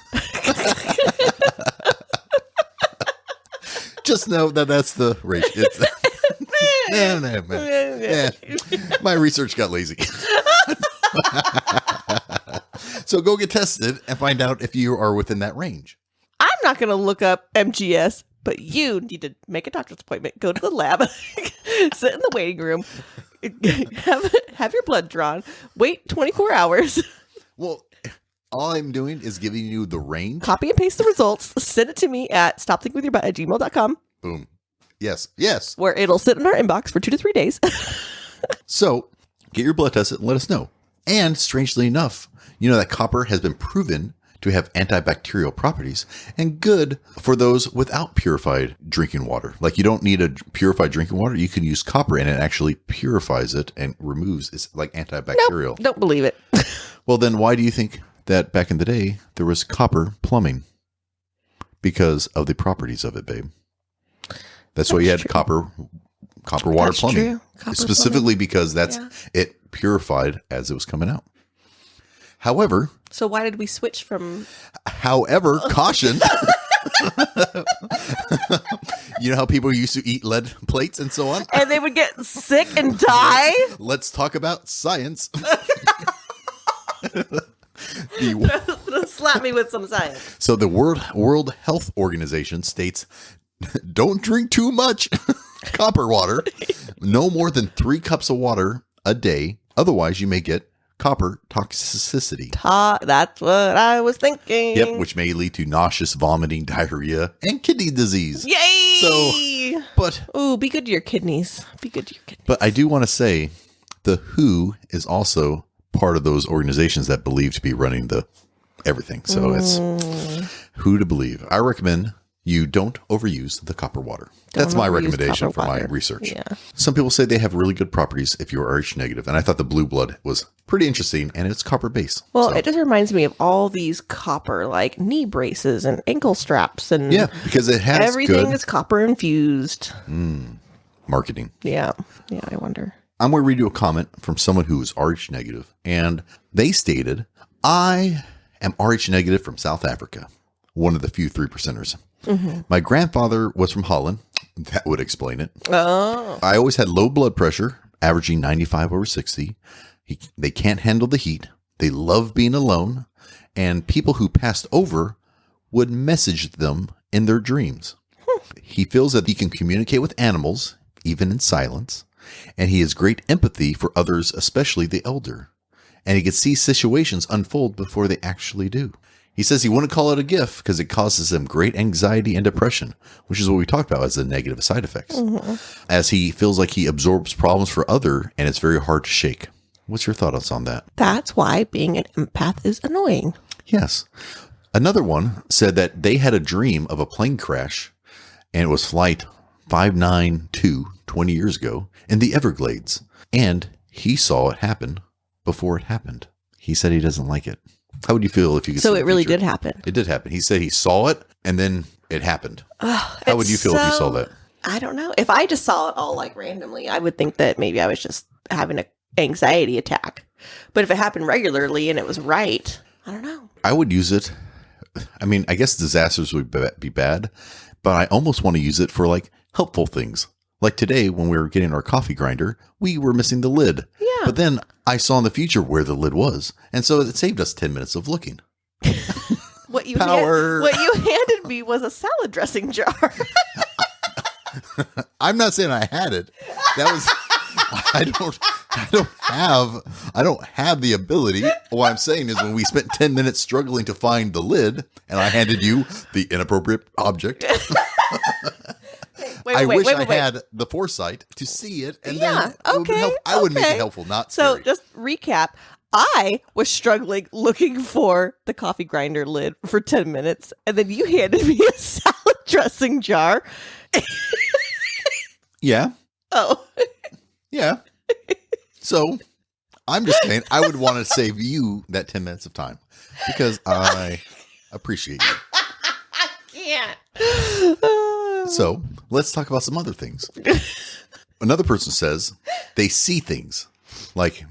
Just know that that's the ratio. My research got lazy. So go get tested and find out if you are within that range. I'm not going to look up MGS, but you need to make a doctor's appointment, go to the lab, sit in the waiting room, have your blood drawn, wait 24 hours. Well, all I'm doing is giving you the range. Copy and paste the results. Send it to me at stopthinkingwithyourbutt@gmail.com. Boom. Yes. Where it'll sit in our inbox for 2 to 3 days. So get your blood tested and let us know. And strangely enough, that copper has been proven to have antibacterial properties and good for those without purified drinking water. Like you don't need a purified drinking water. You can use copper and it actually purifies it and removes. It's like antibacterial. Nope, don't believe it. Well, then why do you think that back in the day there was copper plumbing? Because of the properties of it, babe. That's why you had true. copper water plumbing. Specifically because it purified as it was coming out. However, so why did we switch from? However, caution. You know how people used to eat lead plates and so on? And they would get sick and die? Let's talk about science. Slap me with some science. So the World Health Organization states, don't drink too much copper water. No more than 3 cups of water a day. Otherwise, you may get copper toxicity. That's what I was thinking. Yep, which may lead to nauseous, vomiting, diarrhea, and kidney disease. Yay! So, but ooh, be good to your kidneys. Be good to your kidneys. But I do want to say the WHO is also part of those organizations that believe to be running the everything. So it's who to believe. I recommend you don't overuse the copper water. That's my recommendation for my research. Yeah. Some people say they have really good properties if you're Rh negative, and I thought the blue blood was pretty interesting, and it's copper base. Well, it just reminds me of all these copper, like knee braces and ankle straps, and because it has everything is copper infused. Marketing. Yeah, I wonder. I'm going to read you a comment from someone who is Rh negative, and they stated, "I am Rh negative from South Africa, one of the few 3%ers. My grandfather was from Holland." That would explain it. Oh. "I always had low blood pressure, averaging 95/60. They can't handle the heat. They love being alone. And people who passed over would message them in their dreams. He feels that he can communicate with animals, even in silence. And he has great empathy for others, especially the elder. And he can see situations unfold before they actually do. He says he wouldn't call it a gift because it causes him great anxiety and depression, which is what we talked about as the negative side effects, as he feels like he absorbs problems for other, and it's very hard to shake." What's your thoughts on that? That's why being an empath is annoying. Yes. Another one said that they had a dream of a plane crash, and it was flight 592 20 years ago in the Everglades, and he saw it happen before it happened. He said he doesn't like it. How would you feel if you could see it really did happen? It did happen. He said he saw it, and then it happened. How would you feel if you saw that? I don't know. If I just saw it all like randomly, I would think that maybe I was just having an anxiety attack. But if it happened regularly and it was right, I don't know. I would use it. I mean, I guess disasters would be bad, but I almost want to use it for like helpful things. Like today, when we were getting our coffee grinder, we were missing the lid. Yeah. But then I saw in the future where the lid was. And so it saved us 10 minutes of looking. What you Power. What you handed me was a salad dressing jar. I'm not saying I had it. That was I don't have the ability. What I'm saying is when we spent 10 minutes struggling to find the lid and I handed you the inappropriate object. I wish I had the foresight to see it, and then I would make it helpful, not so. Scary. Just recap: I was struggling looking for the coffee grinder lid for 10 minutes, and then you handed me a salad dressing jar. Yeah. Oh. Yeah. So I'm just saying I would want to save you that 10 minutes of time because I appreciate you. I can't. So let's talk about some other things. Another person says they see things like,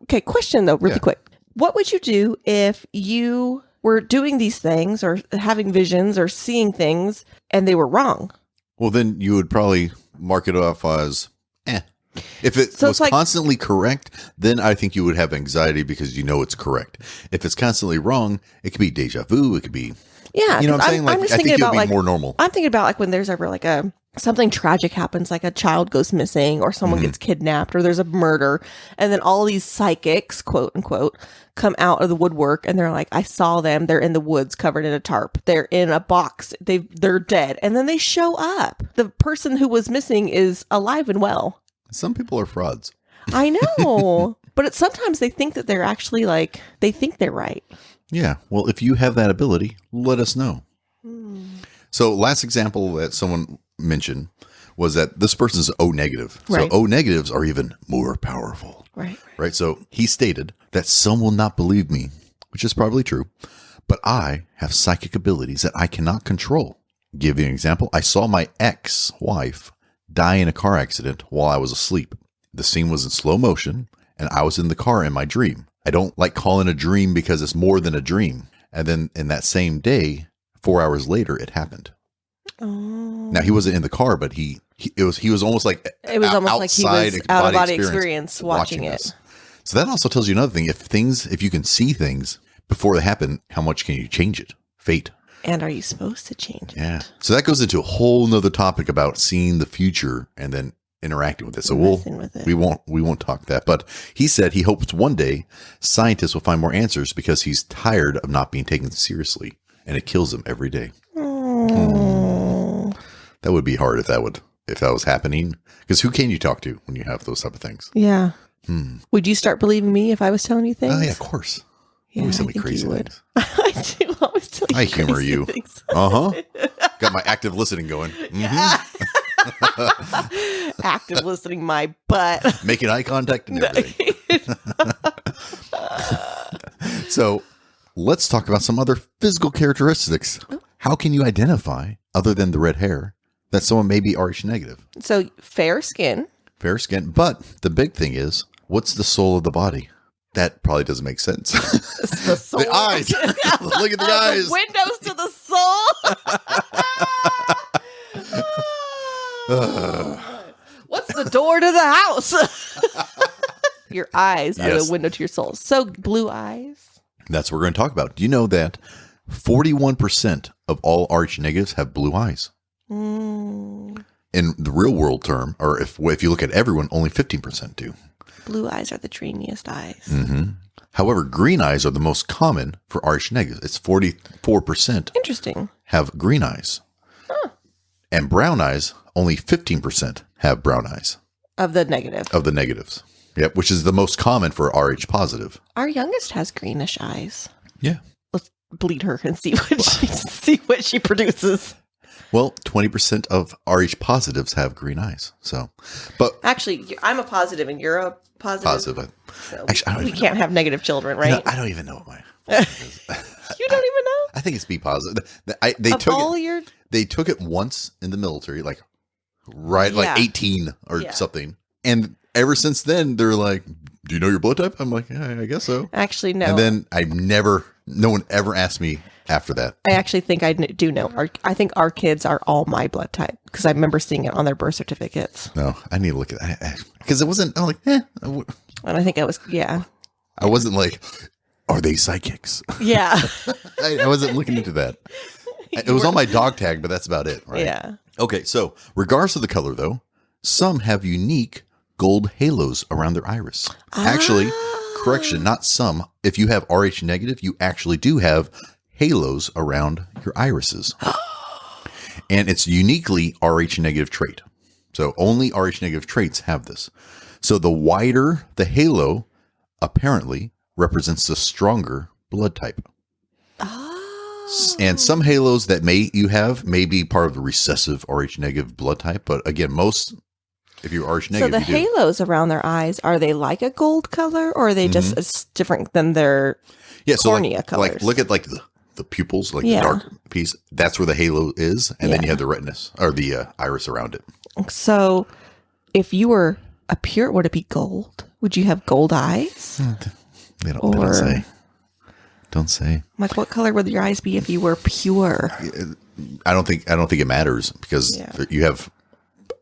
okay, question though, really quick. What would you do if you were doing these things or having visions or seeing things and they were wrong? Well, then you would probably mark it off as, If it was constantly correct, then I think you would have anxiety because you know it's correct. If it's constantly wrong, it could be deja vu. It could be, yeah. You know what I'm saying? Like, I think it would be more normal. I'm thinking about like when there's ever like something tragic happens, like a child goes missing or someone gets kidnapped or there's a murder. And then all these psychics, quote unquote, come out of the woodwork and they're like, I saw them. They're in the woods covered in a tarp. They're in a box. They're dead. And then they show up. The person who was missing is alive and well. Some people are frauds. I know. But sometimes they think that they're actually like, they think they're right. Yeah. Well, if you have that ability, let us know. So last example that someone mentioned was that this person's O negative. Right. So O negatives are even more powerful. Right. So he stated that some will not believe me, which is probably true, but I have psychic abilities that I cannot control. Give you an example. I saw my ex-wife die in a car accident while I was asleep. The scene was in slow motion and I was in the car in my dream. I don't like calling a dream because it's more than a dream. And then in that same day, 4 hours later, it happened. Oh. Now he wasn't in the car, but he was almost like it was almost like he was out of body experience watching it. This. So that also tells you another thing. If you can see things before they happen, how much can you change it? Fate. And are you supposed to change it? Yeah. So that goes into a whole nother topic about seeing the future and then interacting with it. So Messing with it. we won't talk that. But he said he hopes one day scientists will find more answers because he's tired of not being taken seriously, and it kills him every day. That would be hard if that was happening. Because who can you talk to when you have those type of things? Yeah. Would you start believing me if I was telling you things? Oh yeah, of course. Yeah, always tell I me think crazy you would. things. I do always tell you I humor crazy you. things. Got my active listening going. Active listening, my butt. Making eye contact and everything. So let's talk about some other physical characteristics. How can you identify, other than the red hair, that someone may be Rh negative? So fair skin. Fair skin. But the big thing is, what's the soul of the body? That probably doesn't make sense. The soul. The eyes. Look at the eyes. The windows to the soul. What's the door to the house? Your eyes are the window to your soul. So blue eyes. That's what we're going to talk about. Do you know that 41% of all Rh negatives have blue eyes? In the real world term, or if you look at everyone, only 15% do. Blue eyes are the dreamiest eyes. However, green eyes are the most common for Rh negatives. It's 44%. Interesting. Have green eyes. And brown eyes, only 15% have brown eyes. Of the negative. Of the negatives. Yep, which is the most common for Rh positive. Our youngest has greenish eyes. Yeah. Let's bleed her and see what she produces. Well, 20% of Rh positives have green eyes. So, but actually, I'm a positive and you're a positive. Positive. So actually, we can't have negative children, right? I don't even know what my. You don't even know? I think it's B positive. They took it once in the military, like 18 or something, and ever since then they're like, "Do you know your blood type?" I'm like, "Yeah, I guess so." Actually, no. And then no one ever asked me after that. I actually think I do know. I think our kids are all my blood type because I remember seeing it on their birth certificates. No, I need to look at that because it wasn't. I'm like, And I think I was, I wasn't like, are they psychics? Yeah. I wasn't looking into that. It was on my dog tag, but that's about it, right? Yeah. Okay, so regardless of the color, though, some have unique gold halos around their iris. Actually, correction, not some. If you have Rh negative, you actually do have halos around your irises. And it's uniquely Rh negative trait. So only Rh negative traits have this. So the wider the halo apparently represents the stronger blood type. And some halos that you have may be part of the recessive Rh negative blood type. But again, if you're Rh negative, so the halos around their eyes, are they like a gold color or are they just different than their cornea colors? Like, look at the pupils, the dark piece. That's where the halo is. And then you have the retinas or the iris around it. So if you were a pure, would it be gold? Would you have gold eyes? They don't say. Don't say. Like, what color would your eyes be if you were pure? I don't think it matters because you have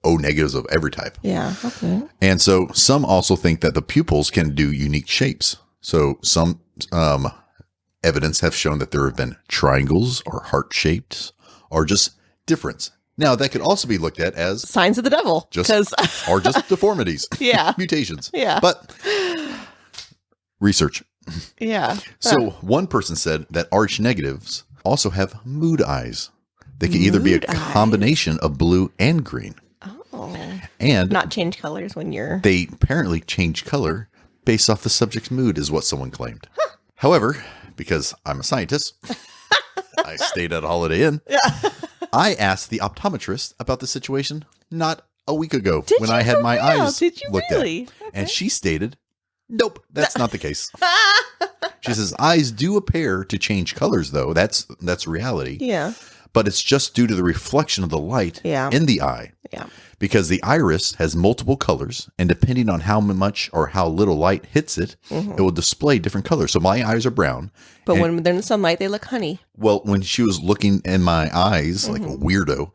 O negatives of every type. Yeah. Okay. And so some also think that the pupils can do unique shapes. So some evidence have shown that there have been triangles or heart shapes or just difference. Now that could also be looked at as signs of the devil, or just deformities. Yeah. Mutations. Yeah. But research. Yeah. So one person said that Rh negatives also have mood eyes. They can either be a combination of blue and green. Oh. And not change colors when you're... They apparently change color based off the subject's mood is what someone claimed. Huh. However, because I'm a scientist, I stayed at a Holiday Inn. Yeah. I asked the optometrist about the situation not a week ago when I had my eyes looked at. Okay. And she stated, nope, that's not the case. She says, eyes do appear to change colors, though. That's reality. Yeah. But it's just due to the reflection of the light in the eye. Yeah. Because the iris has multiple colors, and depending on how much or how little light hits it, it will display different colors. So my eyes are brown. But when they're in the sunlight, they look honey. Well, when she was looking in my eyes like a weirdo.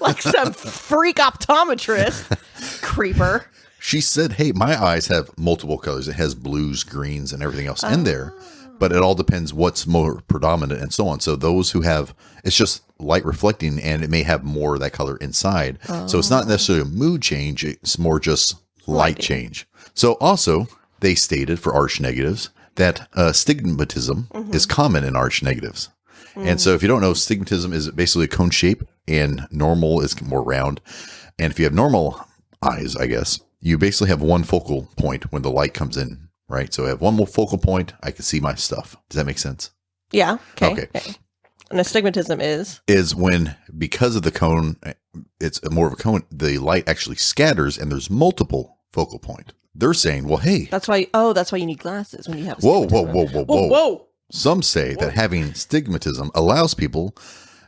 Like some freak optometrist. Creeper. She said, hey, my eyes have multiple colors. It has blues, greens, and everything else in there. but it all depends what's more predominant and so on. So those who have, it's just light reflecting and it may have more of that color inside. So it's not necessarily a mood change. It's more just light change. So also they stated for arch negatives that stigmatism is common in arch negatives. And so if you don't know, stigmatism is basically a cone shape and normal is more round. And if you have normal eyes, I guess, you basically have one focal point when the light comes in, right? So I have one more focal point. I can see my stuff. Does that make sense? Yeah. Okay. And astigmatism is when, because of the cone, it's more of a cone, the light actually scatters and there's multiple focal point. They're saying, well, hey. That's why you need glasses when you have Whoa. Whoa. Some say that having stigmatism allows people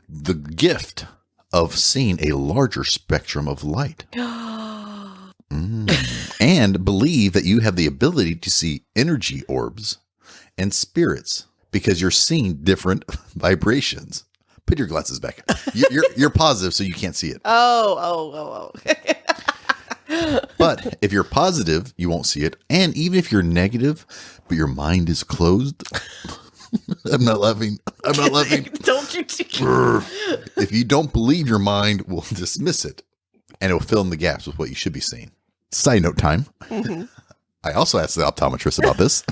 the gift of seeing a larger spectrum of light. And believe that you have the ability to see energy orbs and spirits because you're seeing different vibrations. Put your glasses back. You're positive, so you can't see it. Oh. But if you're positive, you won't see it. And even if you're negative, but your mind is closed. I'm not laughing. Don't you? If you don't believe, your mind will dismiss it and it will fill in the gaps with what you should be seeing. Side note time. I also asked the optometrist about this.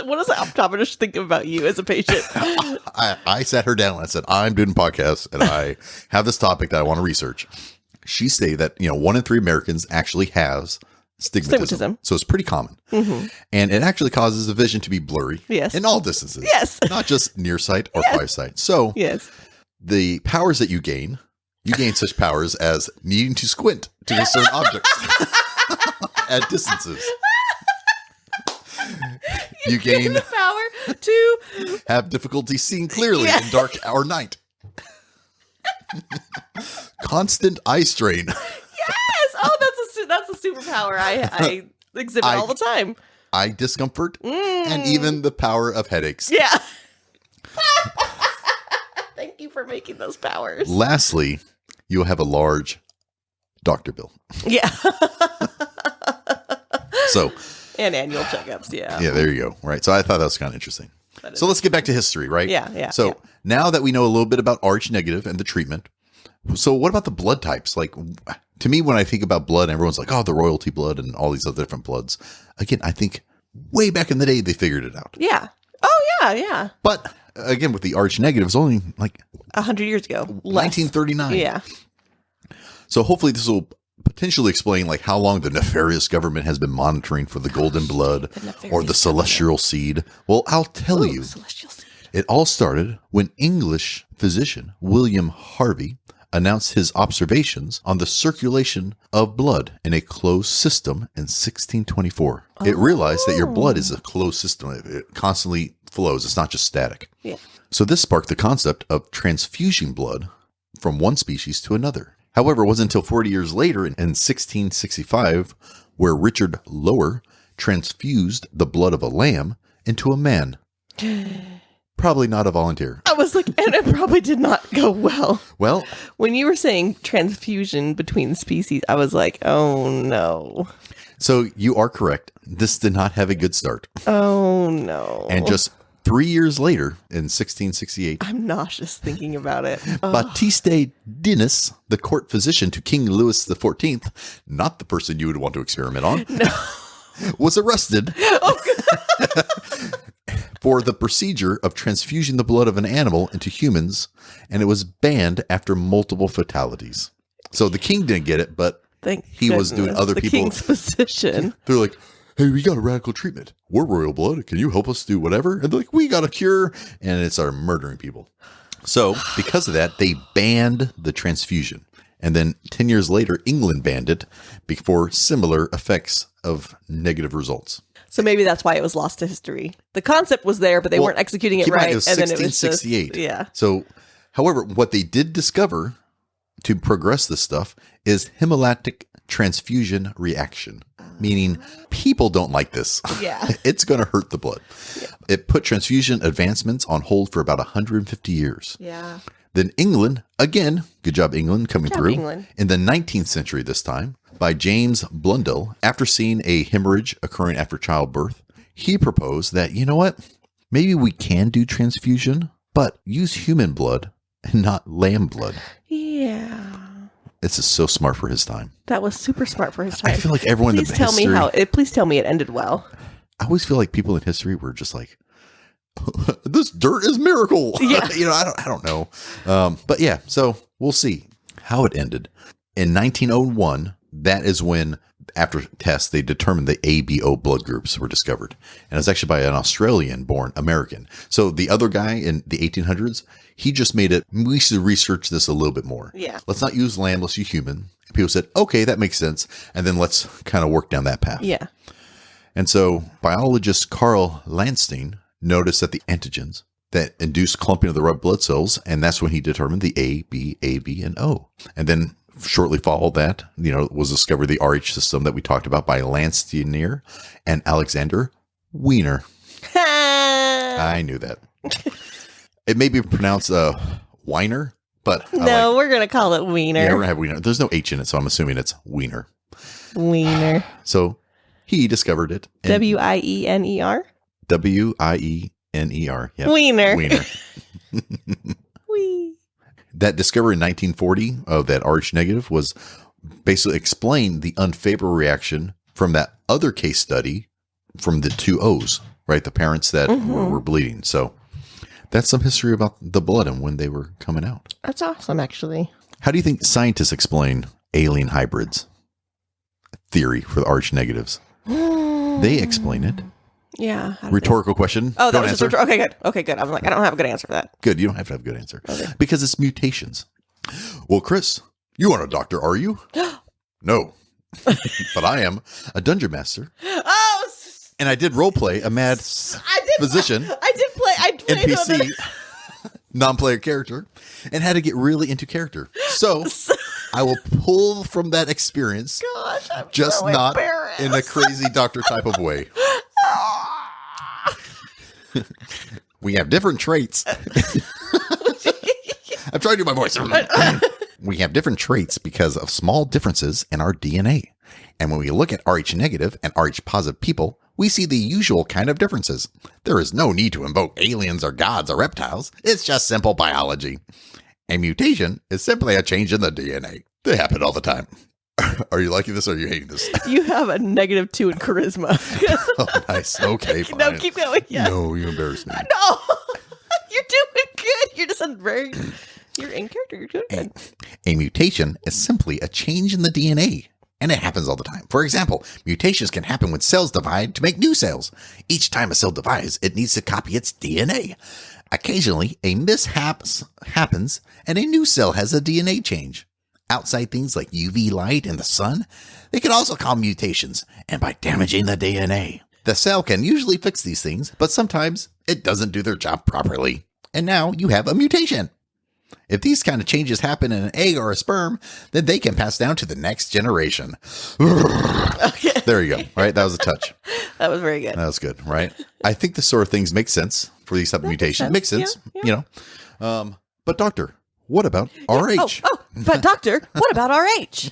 What does the optometrist think about you as a patient? I sat her down and I said, I'm doing podcasts and I have this topic that I want to research. She stated that, 1 in 3 Americans actually has stigmatism. So it's pretty common. And it actually causes the vision to be blurry in all distances. Yes. Not just near sight or far sight. So the powers that you gain such powers as needing to squint to discern objects at distances. You gain the power to have difficulty seeing clearly in dark or night. Constant eye strain. Yes. Oh, that's a superpower I exhibit all the time. Eye discomfort and even the power of headaches. Yeah. Thank you for making those powers. Lastly, you'll have a large doctor bill. Yeah. So. And annual checkups. Yeah. Yeah, there you go. Right. So I thought that was kind of interesting. So let's get back to history, right? Yeah. So now that we know a little bit about arch negative and the treatment, so what about the blood types? Like, to me, when I think about blood, everyone's like, oh, the royalty blood and all these other different bloods. Again, I think way back in the day, they figured it out. Yeah. Oh, yeah. But again, with the arch negative, it's only like 100 years ago. 1939. Yeah. So hopefully this will potentially explain like how long the nefarious government has been monitoring for the golden blood or the celestial seed. Well, I'll tell you, celestial seed. It all started when English physician William Harvey announced his observations on the circulation of blood in a closed system in 1624. It realized that your blood is a closed system. It constantly flows. It's not just static. Yeah. So this sparked the concept of transfusing blood from one species to another. However, it wasn't until 40 years later in 1665 where Richard Lower transfused the blood of a lamb into a man. Probably not a volunteer. I was like, and it probably did not go well. Well, when you were saying transfusion between species, I was like, oh no. So you are correct. This did not have a good start. Oh no. And just 3 years later, in 1668, I'm nauseous thinking about it. Baptiste Denis, the court physician to King Louis XIV, not the person you would want to experiment on, was arrested for the procedure of transfusing the blood of an animal into humans, and it was banned after multiple fatalities. So the king didn't get it, but he was doing other people. The king's physician. They're like, hey, we got a radical treatment. We're royal blood. Can you help us do whatever? And they're like, we got a cure. And it started murdering people. So because of that, they banned the transfusion. And then 10 years later, England banned it for similar effects of negative results. So maybe that's why it was lost to history. The concept was there, but they weren't executing it right. It was 1668. Yeah. So, however, what they did discover to progress this stuff is hemolytic transfusion reaction, meaning people don't like this. Yeah. It's going to hurt the blood. Yeah. It put transfusion advancements on hold for about 150 years. Yeah. Then England, again, good job England coming through, England. In the 19th century this time, by James Blundell, after seeing a hemorrhage occurring after childbirth, he proposed that, you know what, maybe we can do transfusion, but use human blood and not lamb blood. Yeah. This is so smart for his time. That was super smart for his time. I feel like everyone in the history... Please tell me it ended well. I always feel like people in history were just like, this dirt is miracle. Yeah. I don't know. But yeah, so we'll see how it ended. In 1901, that is when, after tests, they determined the ABO blood groups were discovered. And it's actually by an Australian-born American. So the other guy in the 1800s, he just made it, we should research this a little bit more. Yeah. Let's not use lamb, let's use human. And people said, okay, that makes sense. And then let's kind of work down that path. Yeah. And so biologist Carl Landstein noticed that the antigens that induce clumping of the red blood cells, and that's when he determined the A, B, and O. And then shortly followed that, was discovered the RH system that we talked about by Landsteiner and Alexander Wiener. I knew that. It may be pronounced Weiner, but we're going to call it Wiener. Yeah, we're going to have Wiener. There's no H in it, so I'm assuming it's Wiener. Wiener. So he discovered it. Wiener? Wiener. Yeah. Wiener. Wiener. Wee. That discovery in 1940 of that RH negative was basically explained the unfavorable reaction from that other case study from the two O's, right? The parents that were bleeding. So that's some history about the blood and when they were coming out. That's awesome, actually. How do you think scientists explain alien hybrids theory for the RH negatives? They explain it. Yeah. Rhetorical question. Oh, that don't was answer. just okay, good. Okay, good. I'm like, I don't have a good answer for that. Good. You don't have to have a good answer. Okay. Because it's mutations. Well, Chris, you aren't a doctor, are you? No. But I am a dungeon master. Oh! And I did role play a mad physician. I played NPC, non-player character, and had to get really into character. So I will pull from that experience, Gosh, I'm just so not embarrassed. in a crazy doctor type of way. We have different traits. I'm trying to do my voice. We have different traits because of small differences in our DNA. And when we look at Rh negative and Rh positive people, we see the usual kind of differences. There is no need to invoke aliens or gods or reptiles. It's just simple biology. A mutation is simply a change in the DNA. They happen all the time. Are you liking this or are you hating this? You have a -2 in charisma. Oh, nice. Okay, fine. No, keep going. Yeah. No, you embarrass me. No, you're doing good. You're just you're in character. You're doing good. A mutation is simply a change in the DNA. And it happens all the time. For example, mutations can happen when cells divide to make new cells. Each time a cell divides, it needs to copy its DNA. Occasionally, a mishap happens and a new cell has a DNA change. Outside things like UV light and the sun, they can also cause mutations and by damaging the DNA. The cell can usually fix these things, but sometimes it doesn't do their job properly. And now you have a mutation. If these kind of changes happen in an egg or a sperm, then they can pass down to the next generation. Okay. There you go. Right? That was a touch. That was very good. That was good, right? I think this sort of things make sense for these type of mutations. Makes sense, Yeah. But doctor, what about RH? But doctor, what about RH?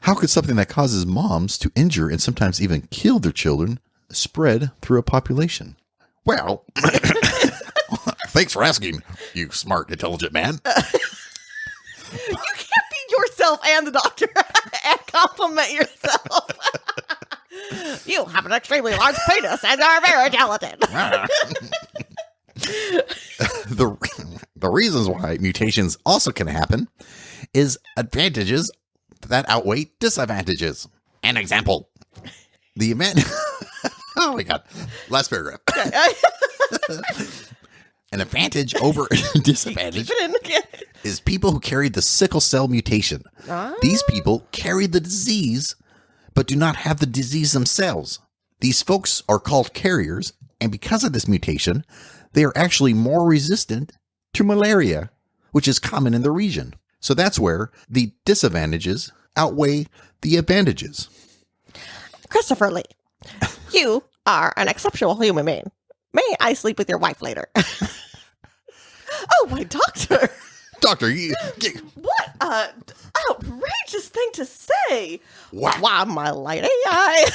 How could something that causes moms to injure and sometimes even kill their children spread through a population? Well, thanks for asking, you smart, intelligent man. You can't be yourself and the doctor and compliment yourself. You have an extremely large penis and are very talented. The reasons why mutations also can happen is advantages that outweigh disadvantages. An example. The event... Oh my God. Last paragraph. An advantage over disadvantage is people who carry the sickle cell mutation. These people carry the disease, but do not have the disease themselves. These folks are called carriers, and because of this mutation, they are actually more resistant to malaria, which is common in the region. So that's where the disadvantages outweigh the advantages. Christopher Lee, you are an exceptional human being. May I sleep with your wife later? Oh, my doctor. Doctor, What outrageous thing to say. Wow. Why, my lady, I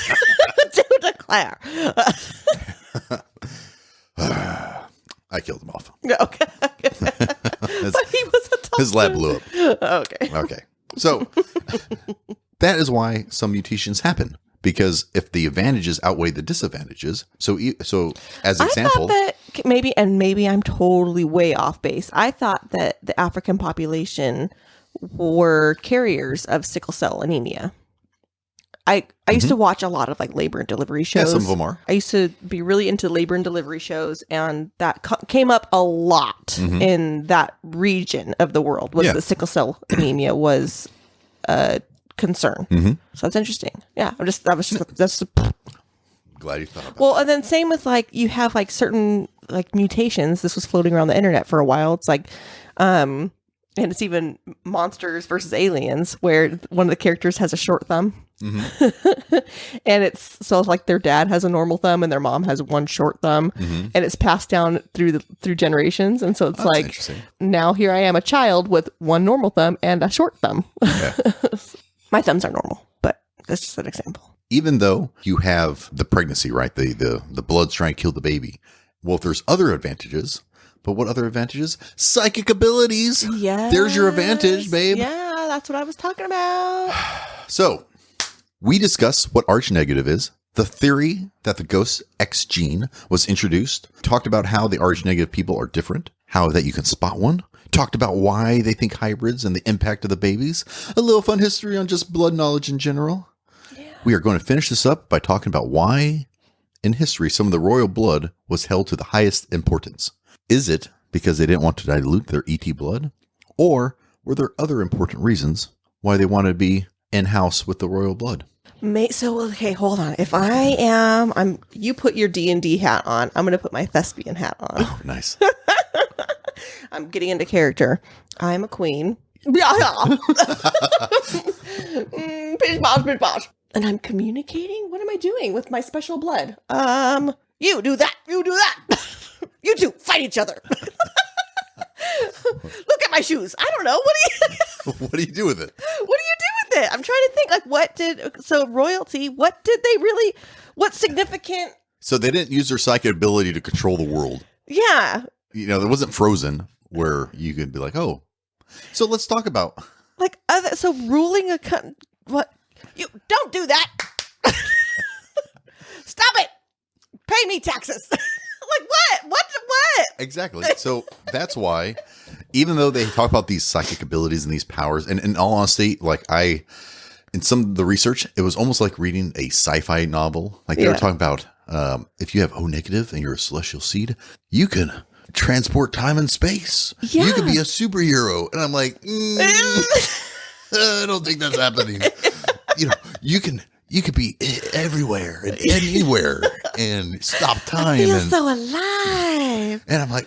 do declare. I killed him off. Okay. But he was a tough His lab blew up. Okay. Okay. So that is why some mutations happen. Because if the advantages outweigh the disadvantages, so as example, I thought that maybe I'm totally way off base. I thought that the African population were carriers of sickle cell anemia. I used to watch a lot of like labor and delivery shows. Yeah, some of them are. I used to be really into labor and delivery shows, and that came up a lot in that region of the world. Was that sickle cell anemia was a concern? So that's interesting. Yeah, that's Glad you thought about well, and then same with like you have like certain like mutations. This was floating around the internet for a while. It's like, and it's even Monsters versus Aliens, where one of the characters has a short thumb. And it's so like their dad has a normal thumb and their mom has one short thumb, and it's passed down through generations. And so it's like now here I am, a child with one normal thumb and a short thumb. Yeah. My thumbs are normal, but that's just an example. Even though you have the pregnancy, right? The blood's trying to kill the baby. Well, if there's other advantages, but what other advantages? Psychic abilities. Yeah. There's your advantage, babe. Yeah, that's what I was talking about. So we discuss what Arch negative is, the theory that the Ghost X gene was introduced, talked about how the Arch negative people are different, how that you can spot one, talked about why they think hybrids and the impact of the babies, a little fun history on just blood knowledge in general. Yeah. We are going to finish this up by talking about why in history some of the royal blood was held to the highest importance. Is it because they didn't want to dilute their ET blood? Or were there other important reasons why they wanted to be in-house with the royal blood? So, okay, hold on. If you put your D&D hat on, I'm going to put my thespian hat on. Oh, nice. I'm getting into character. I'm a queen. Pitch bosh. And I'm communicating? What am I doing with my special blood? You do that. You do that. You two fight each other. Look at my shoes. I don't know. What do you do with it? What do you do with it? I'm trying to think like royalty, what's significant? So they didn't use their psychic ability to control the world. Yeah. You know, there wasn't Frozen where you could be like, oh, so let's talk about like ruling what? You don't do that. Stop it. Pay me taxes. Like what? Exactly. So that's why, even though they talk about these psychic abilities and these powers, and in all honesty, like in some of the research, it was almost like reading a sci-fi novel. Like they were talking about, if you have O negative and you're a celestial seed, you can transport time and space. Yeah. You could be a superhero. And I'm like, I don't think that's happening. You know, you could be everywhere and anywhere and stop time. I feel so alive. And I'm like,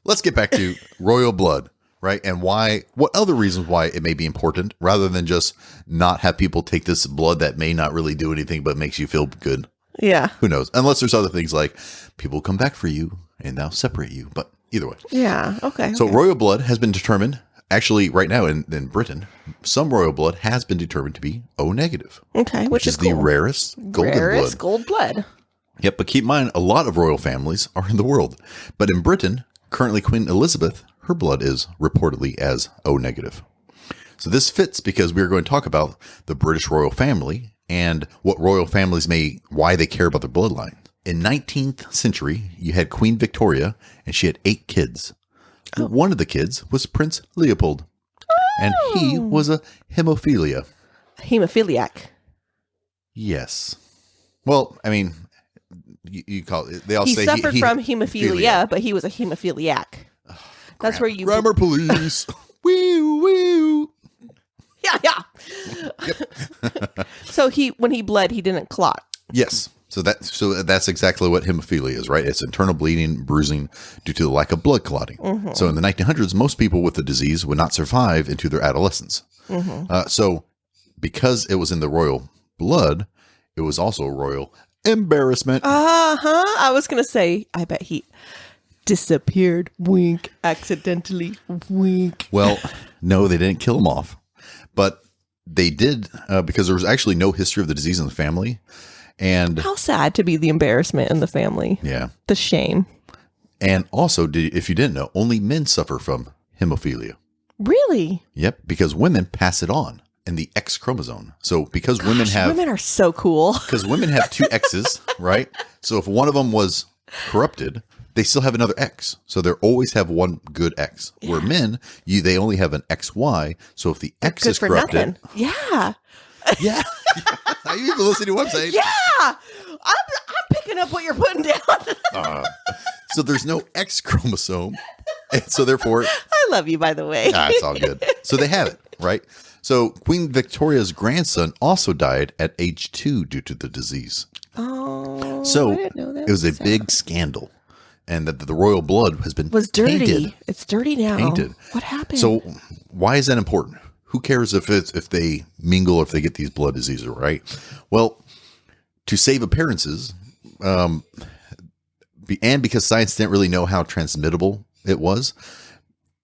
let's get back to royal blood, right? And what other reasons why it may be important rather than just not have people take this blood that may not really do anything but makes you feel good. Yeah. Who knows? Unless there's other things like people come back for you and they'll separate you. But either way. Yeah. Okay. So royal blood has been determined. Actually, right now in Britain, some royal blood has been determined to be O negative. Okay, which is the rarest gold blood. Yep, but keep in mind, a lot of royal families are in the world. But in Britain, currently Queen Elizabeth, her blood is reportedly as O negative. So this fits because we are going to talk about the British royal family and what royal families why they care about their bloodline. In 19th century, you had Queen Victoria, and she had 8 kids. Oh. One of the kids was Prince Leopold, and he was a hemophiliac. Yes. Well, I mean, you call it. They all say suffered from hemophilia, but he was a hemophiliac. Oh, that's where you grammar police. Woo woo. Yeah. Yep. So when he bled, he didn't clot. Yes. So that's exactly what hemophilia is, right? It's internal bleeding, bruising due to the lack of blood clotting. Mm-hmm. So in the 1900s, most people with the disease would not survive into their adolescence. Mm-hmm. So because it was in the royal blood, it was also a royal embarrassment. I was going to say, I bet he disappeared. Wink. Accidentally. Wink. Well, no, they didn't kill him off. But they did because there was actually no history of the disease in the family. And how sad to be the embarrassment in the family. Yeah. The shame. And also, if you didn't know, only men suffer from hemophilia. Really? Yep, because women pass it on in the X chromosome. So because women are so cool. Because women have two X's, right? So if one of them was corrupted, they still have another X. So they always have one good X. Yeah. Where men, they only have an XY. So if the X is corrupted. Nothing. Yeah. Yeah. You even listen to what I'm saying. Yeah. I'm picking up what you're putting down. So there's no X chromosome. And so therefore. I love you, by the way. It's all good. So they have it, right? So Queen Victoria's grandson also died at age 2 due to the disease. Oh. So I didn't know that. It was a big scandal. And that the royal blood was dirty. Tainted. It's dirty now. Tainted. What happened? So why is that important? Who cares if they mingle, if they get these blood diseases, right? Well, to save appearances, and because science didn't really know how transmittable it was,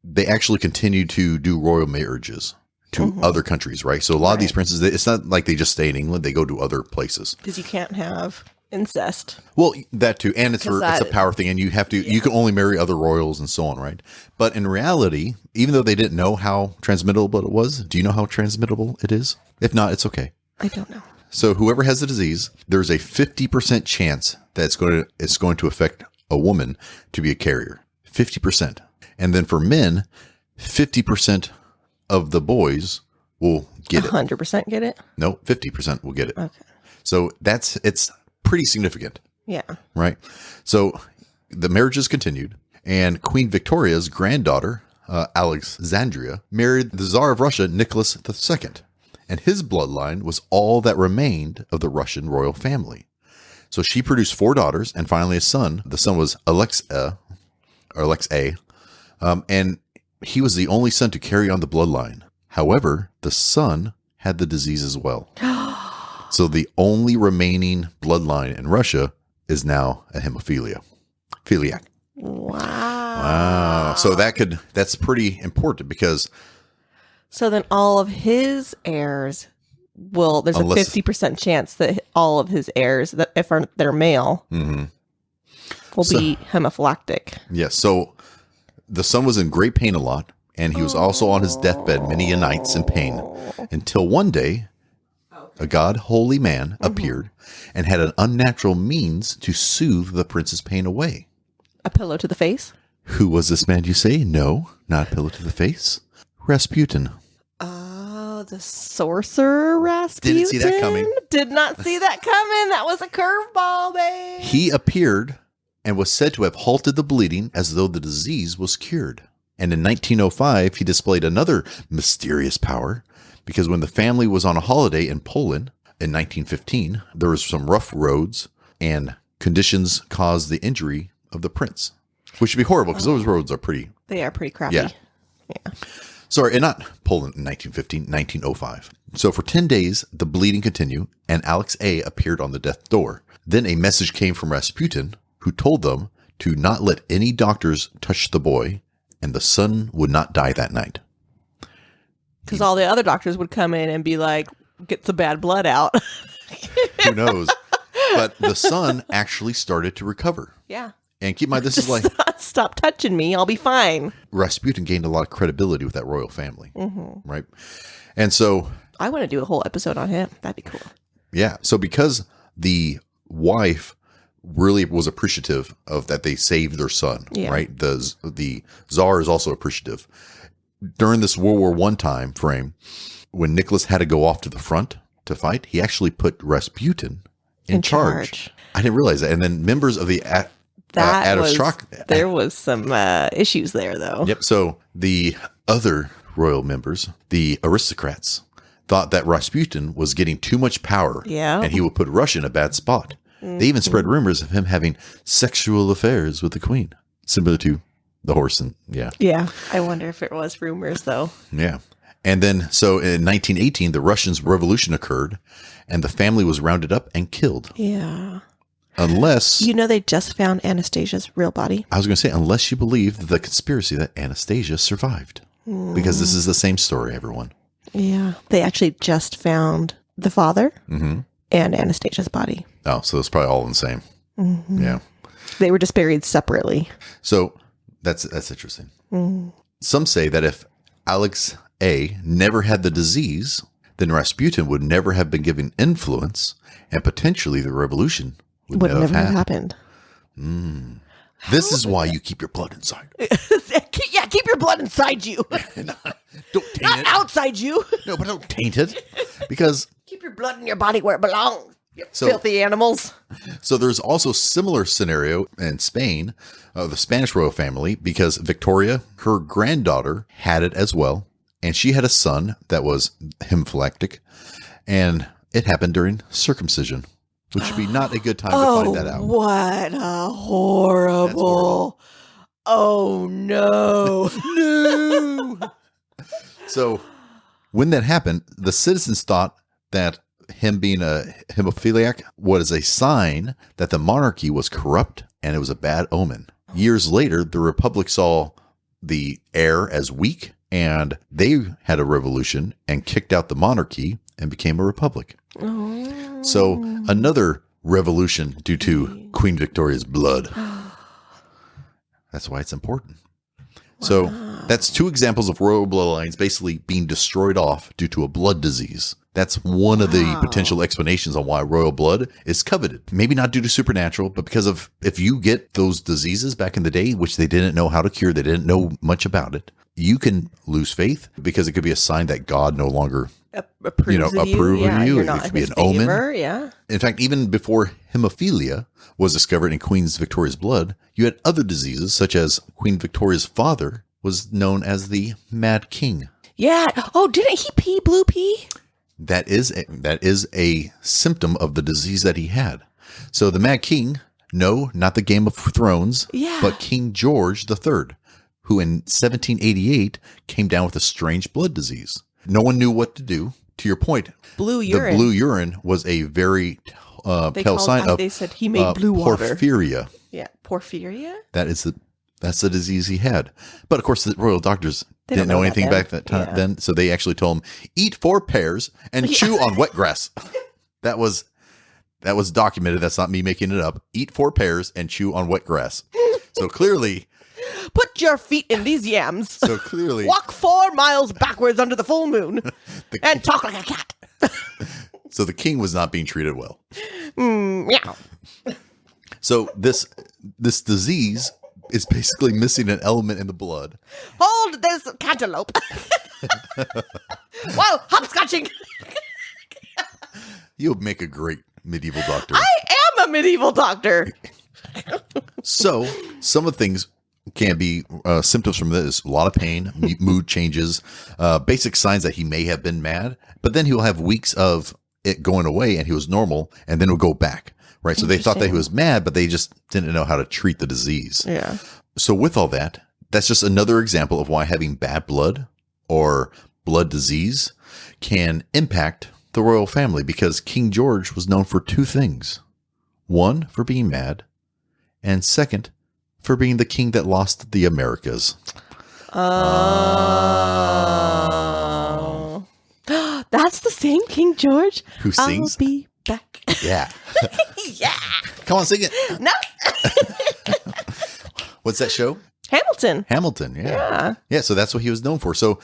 they actually continued to do royal marriages to other countries, right? So a lot of these princes, it's not like they just stay in England; they go to other places because you can't have incest. Well, that too, and it's a power thing, and you have to you can only marry other royals and so on, right? But in reality, even though they didn't know how transmittable it was, do you know how transmittable it is? If not, it's okay. I don't know. So whoever has the disease, there's a 50% chance that it's going to affect a woman to be a carrier. 50%. And then for men, 50% of the boys will get 100% get it? No, 50% will get it. Okay. So it's pretty significant. Yeah. Right. So the marriages continued, and Queen Victoria's granddaughter, Alexandria, married the Tsar of Russia, Nicholas II. And his bloodline was all that remained of the Russian royal family. So she produced 4 daughters and finally a son. The son was Alexei, and he was the only son to carry on the bloodline. However, the son had the disease as well. So the only remaining bloodline in Russia is now a hemophilia. Philiac. Wow. So that's pretty important because. So then all of his heirs there's a 50% chance that all of his heirs, that if they're male, will be hemophilactic. Yes. So the son was in great pain a lot, and he was also on his deathbed many a nights in pain, until one day a holy man appeared and had an unnatural means to soothe the prince's pain away. A pillow to the face? Who was this man, you say? No, not a pillow to the face. Rasputin. Oh, the sorcerer Rasputin. Didn't see that coming. Did not see that coming. That was a curveball, babe. He appeared and was said to have halted the bleeding as though the disease was cured. And in 1905, he displayed another mysterious power, because when the family was on a holiday in Poland in 1915, there was some rough roads and conditions caused the injury of the prince, which would be horrible because those roads are pretty. They are pretty crappy. Yeah. Sorry, and not Poland in 1915, 1905. So for 10 days, the bleeding continued, and Alexei appeared on the death door. Then a message came from Rasputin, who told them to not let any doctors touch the boy, and the son would not die that night. Because all the other doctors would come in and be like, get the bad blood out. Who knows? But the son actually started to recover. Yeah. And keep in mind, this is like... Stop touching me. I'll be fine. Rasputin gained a lot of credibility with that royal family. Right? And so... I want to do a whole episode on him. That'd be cool. Yeah. So because the wife really was appreciative of that they saved their son, right? The Tsar is also appreciative. During this World War I time frame, when Nicholas had to go off to the front to fight, he actually put Rasputin in charge. I didn't realize that. And then members of the there was some issues there, though. Yep. So the other royal members, the aristocrats, thought that Rasputin was getting too much power, and he would put Russia in a bad spot. They even spread rumors of him having sexual affairs with the queen, similar to the horse. And yeah. I wonder if it was rumors, though. Yeah. And then, so in 1918, the Russian Revolution occurred, and the family was rounded up and killed. Yeah. Unless... they just found Anastasia's real body. I was going to say, unless you believe the conspiracy that Anastasia survived. Because this is the same story, everyone. Yeah. They actually just found the father and Anastasia's body. Oh, so it's probably all the same. Yeah. They were just buried separately. So that's interesting. Some say that if Alex A never had the disease, then Rasputin would never have been given influence, and potentially the revolution would never have happened. This is why you keep your blood inside. Yeah, keep your blood inside you. Don't taint Not it. outside you. No, but don't taint it. Because Keep your blood in your body where it belongs. You filthy animals. So there's also similar scenario in Spain, the Spanish royal family, because Victoria, her granddaughter, had it as well. And she had a son that was hemiphilectic. And it happened during circumcision, which would be not a good time to find that out. What a horrible. Oh, no. No. So when that happened, the citizens thought that him being a hemophiliac was a sign that the monarchy was corrupt and it was a bad omen. Years later, the Republic saw the heir as weak, and they had a revolution and kicked out the monarchy and became a republic. Oh. So another revolution due to Queen Victoria's blood. That's why it's important. So that's two examples of royal bloodlines basically being destroyed off due to a blood disease. That's one of the potential explanations on why royal blood is coveted. Maybe not due to supernatural, but because of if you get those diseases back in the day, which they didn't know how to cure, they didn't know much about it, you can lose faith because it could be a sign that God no longer approve of you. It could be an omen. Yeah. In fact, even before hemophilia was discovered in Queen Victoria's blood, you had other diseases such as Queen Victoria's father was known as the Mad King. Yeah. Oh, didn't he pee blue pee? That is a symptom of the disease that he had. So the Mad King, no, not the Game of Thrones, but King George III, who in 1788 came down with a strange blood disease. No one knew what to do. To your point, blue urine. The blue urine was a very tell sign of. They said he made blue water. Porphyria. Yeah, porphyria. That's the disease he had. But of course, the royal doctors didn't know anything back that time then, so they actually told him eat 4 pears and chew on wet grass. That was documented. That's not me making it up. Eat 4 pears and chew on wet grass. So clearly. Put your feet in these yams. So clearly. Walk 4 miles backwards under the full moon and talk like a cat. So the king was not being treated well. Meow. So this disease is basically missing an element in the blood. Hold this cantaloupe. Whoa, hopscotching. You'll make a great medieval doctor. I am a medieval doctor. So some of the things can be symptoms from this: a lot of pain, mood changes, basic signs that he may have been mad, but then he'll have weeks of it going away and he was normal, and then it'll go back, right? So they thought that he was mad, but they just didn't know how to treat the disease. Yeah. So with all that, that's just another example of why having bad blood or blood disease can impact the royal family, because King George was known for 2 things. 1, for being mad, and 2nd, for being the king that lost the Americas. Oh. That's the same King George? Who sings? I'll be back. Yeah. Yeah. Come on, sing it. No. What's that show? Hamilton. Yeah. Yeah, so that's what he was known for. So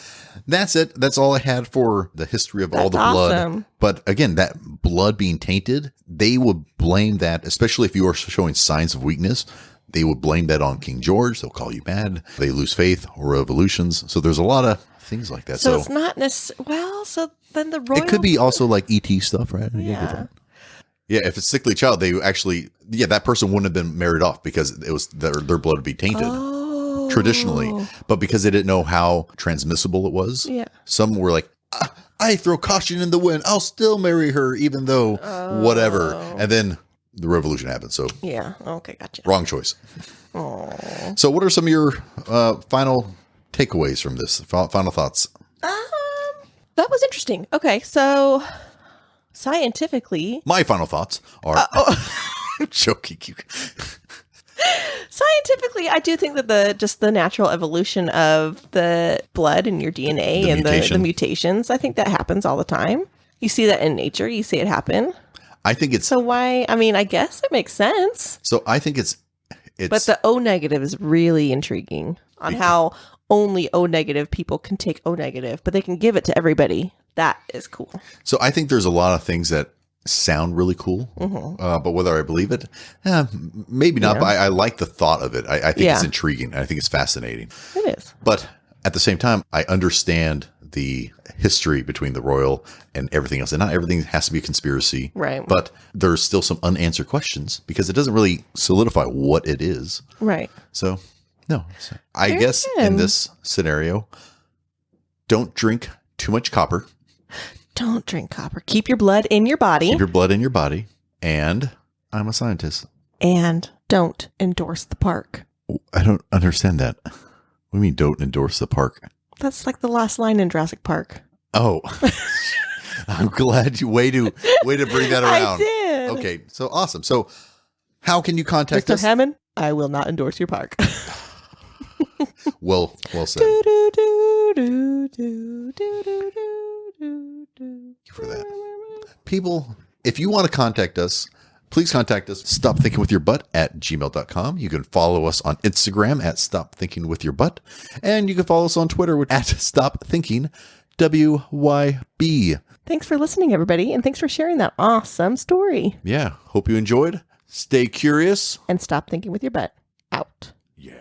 that's it. That's all I had for the history of all the blood. Awesome. But again, that blood being tainted, they would blame that, especially if you are showing signs of weakness, they would blame that on King George. They'll call you mad. They lose faith or revolutions. So there's a lot of things like that. So it's not necessarily, well, so then the royal. It could be also like ET stuff, right? Yeah. Yeah, if it's sickly child, they actually, that person wouldn't have been married off because it was their blood would be tainted traditionally. But because they didn't know how transmissible it was, some were like, I throw caution in the wind. I'll still marry her even though whatever. And then the revolution happened. So yeah, okay, gotcha. Wrong choice. So what are some of your final takeaways from this? Final thoughts? That was interesting. Okay, so scientifically, my final thoughts are I'm joking. Scientifically, I do think that the natural evolution of the blood in your DNA and the mutations, I think that happens all the time. You see that in nature. You see it happen. I think it's so why? I mean, I guess it makes sense. So I think it's But the O negative is really intriguing on how only O negative people can take O negative, but they can give it to everybody. That is cool. So I think there's a lot of things that sound really cool, but whether I believe it, maybe not. Yeah. But I like the thought of it. I think it's intriguing. I think it's fascinating. It is. But at the same time, I understand the history between the royal and everything else. And not everything has to be a conspiracy. Right. But there's still some unanswered questions because it doesn't really solidify what it is. Right. So, no. I guess in this scenario, don't drink too much copper. Don't drink copper. Keep your blood in your body. Keep your blood in your body. And I'm a scientist. And don't endorse the park. I don't understand that. What do you mean don't endorse the park? That's like the last line in Jurassic Park. Oh. I'm glad you way to bring that around. I did. Okay, so awesome. So how can you contact Mr. us? Hammond, I will not endorse your park. Well said. Thank you for that. People, if you want to contact us, please contact us. StopThinkingWithYourButt@gmail.com. You can follow us on Instagram at StopThinkingWithYourButt. And you can follow us on Twitter at StopThinkingWYB. Thanks for listening, everybody. And thanks for sharing that awesome story. Yeah. Hope you enjoyed. Stay curious. And stop thinking with your butt. Out. Yeah.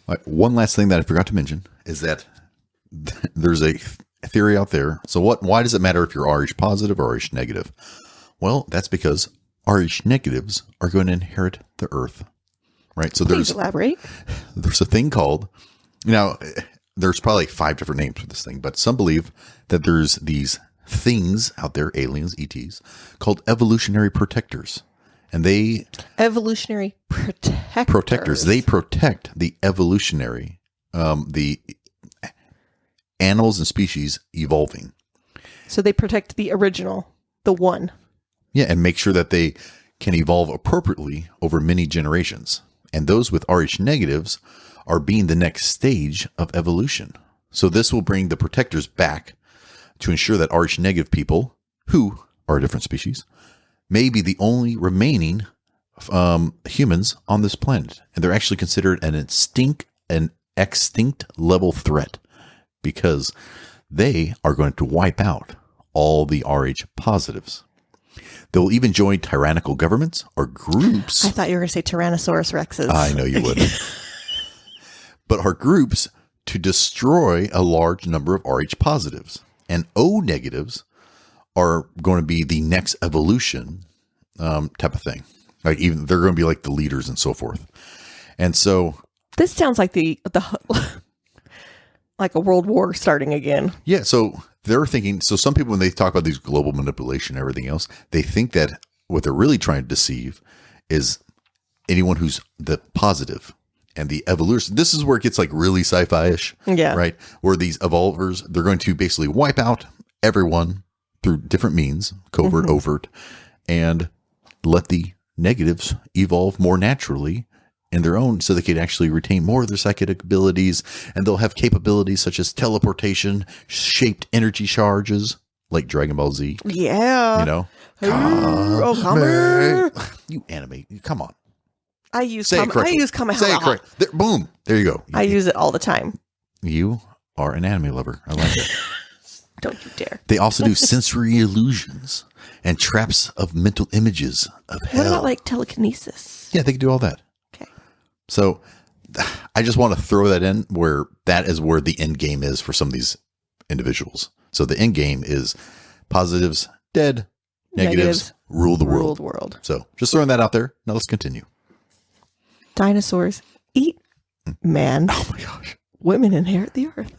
All right, one last thing that I forgot to mention is that there's a theory out there. So why does it matter if you're Rh positive or Rh negative? Well, that's because Rh negatives are going to inherit the earth, right? So Please elaborate. There's a thing called, there's probably 5 different names for this thing, but some believe that there's these things out there, aliens, ETs, called evolutionary protectors. And they... Evolutionary protectors. They protect the evolutionary, the animals and species evolving. So they protect the original, the one. Yeah, and make sure that they can evolve appropriately over many generations. And those with Rh negatives are being the next stage of evolution. So this will bring the protectors back to ensure that Rh negative people, who are a different species, may be the only remaining humans on this planet. And they're actually considered an extinct level threat because they are going to wipe out all the Rh positives. They'll even join tyrannical governments or groups. I thought you were going to say Tyrannosaurus Rexes. I know you would. But are groups to destroy a large number of Rh positives. And O negatives are going to be the next evolution type of thing. Like even they're going to be like the leaders and so forth. And so this sounds like the like a world war starting again. Yeah, so they're thinking, so some people when they talk about these global manipulation and everything else, they think that what they're really trying to deceive is anyone who's the positive and the evolution. This is where it gets like really sci-fi-ish. Yeah. Right? Where these evolvers, they're going to basically wipe out everyone through different means, covert, overt, and let the negatives evolve more naturally in their own so they can actually retain more of their psychic abilities, and they'll have capabilities such as teleportation, shaped energy charges, like Dragon Ball Z. Yeah. You know? Come here. You animate. Come on. I use Say it correctly. Kamehameha. Say it correct. There, boom. There you go. I use it all the time. You are an anime lover. I like it. Don't you dare. They also do sensory illusions and traps of mental images of hell. What about like telekinesis? Yeah, they can do all that. Okay. So I just want to throw that in where that is where the end game is for some of these individuals. So the end game is positives dead, negatives rule the world. So just throwing that out there. Now let's continue. Dinosaurs eat man. Oh my gosh. Women inherit the earth.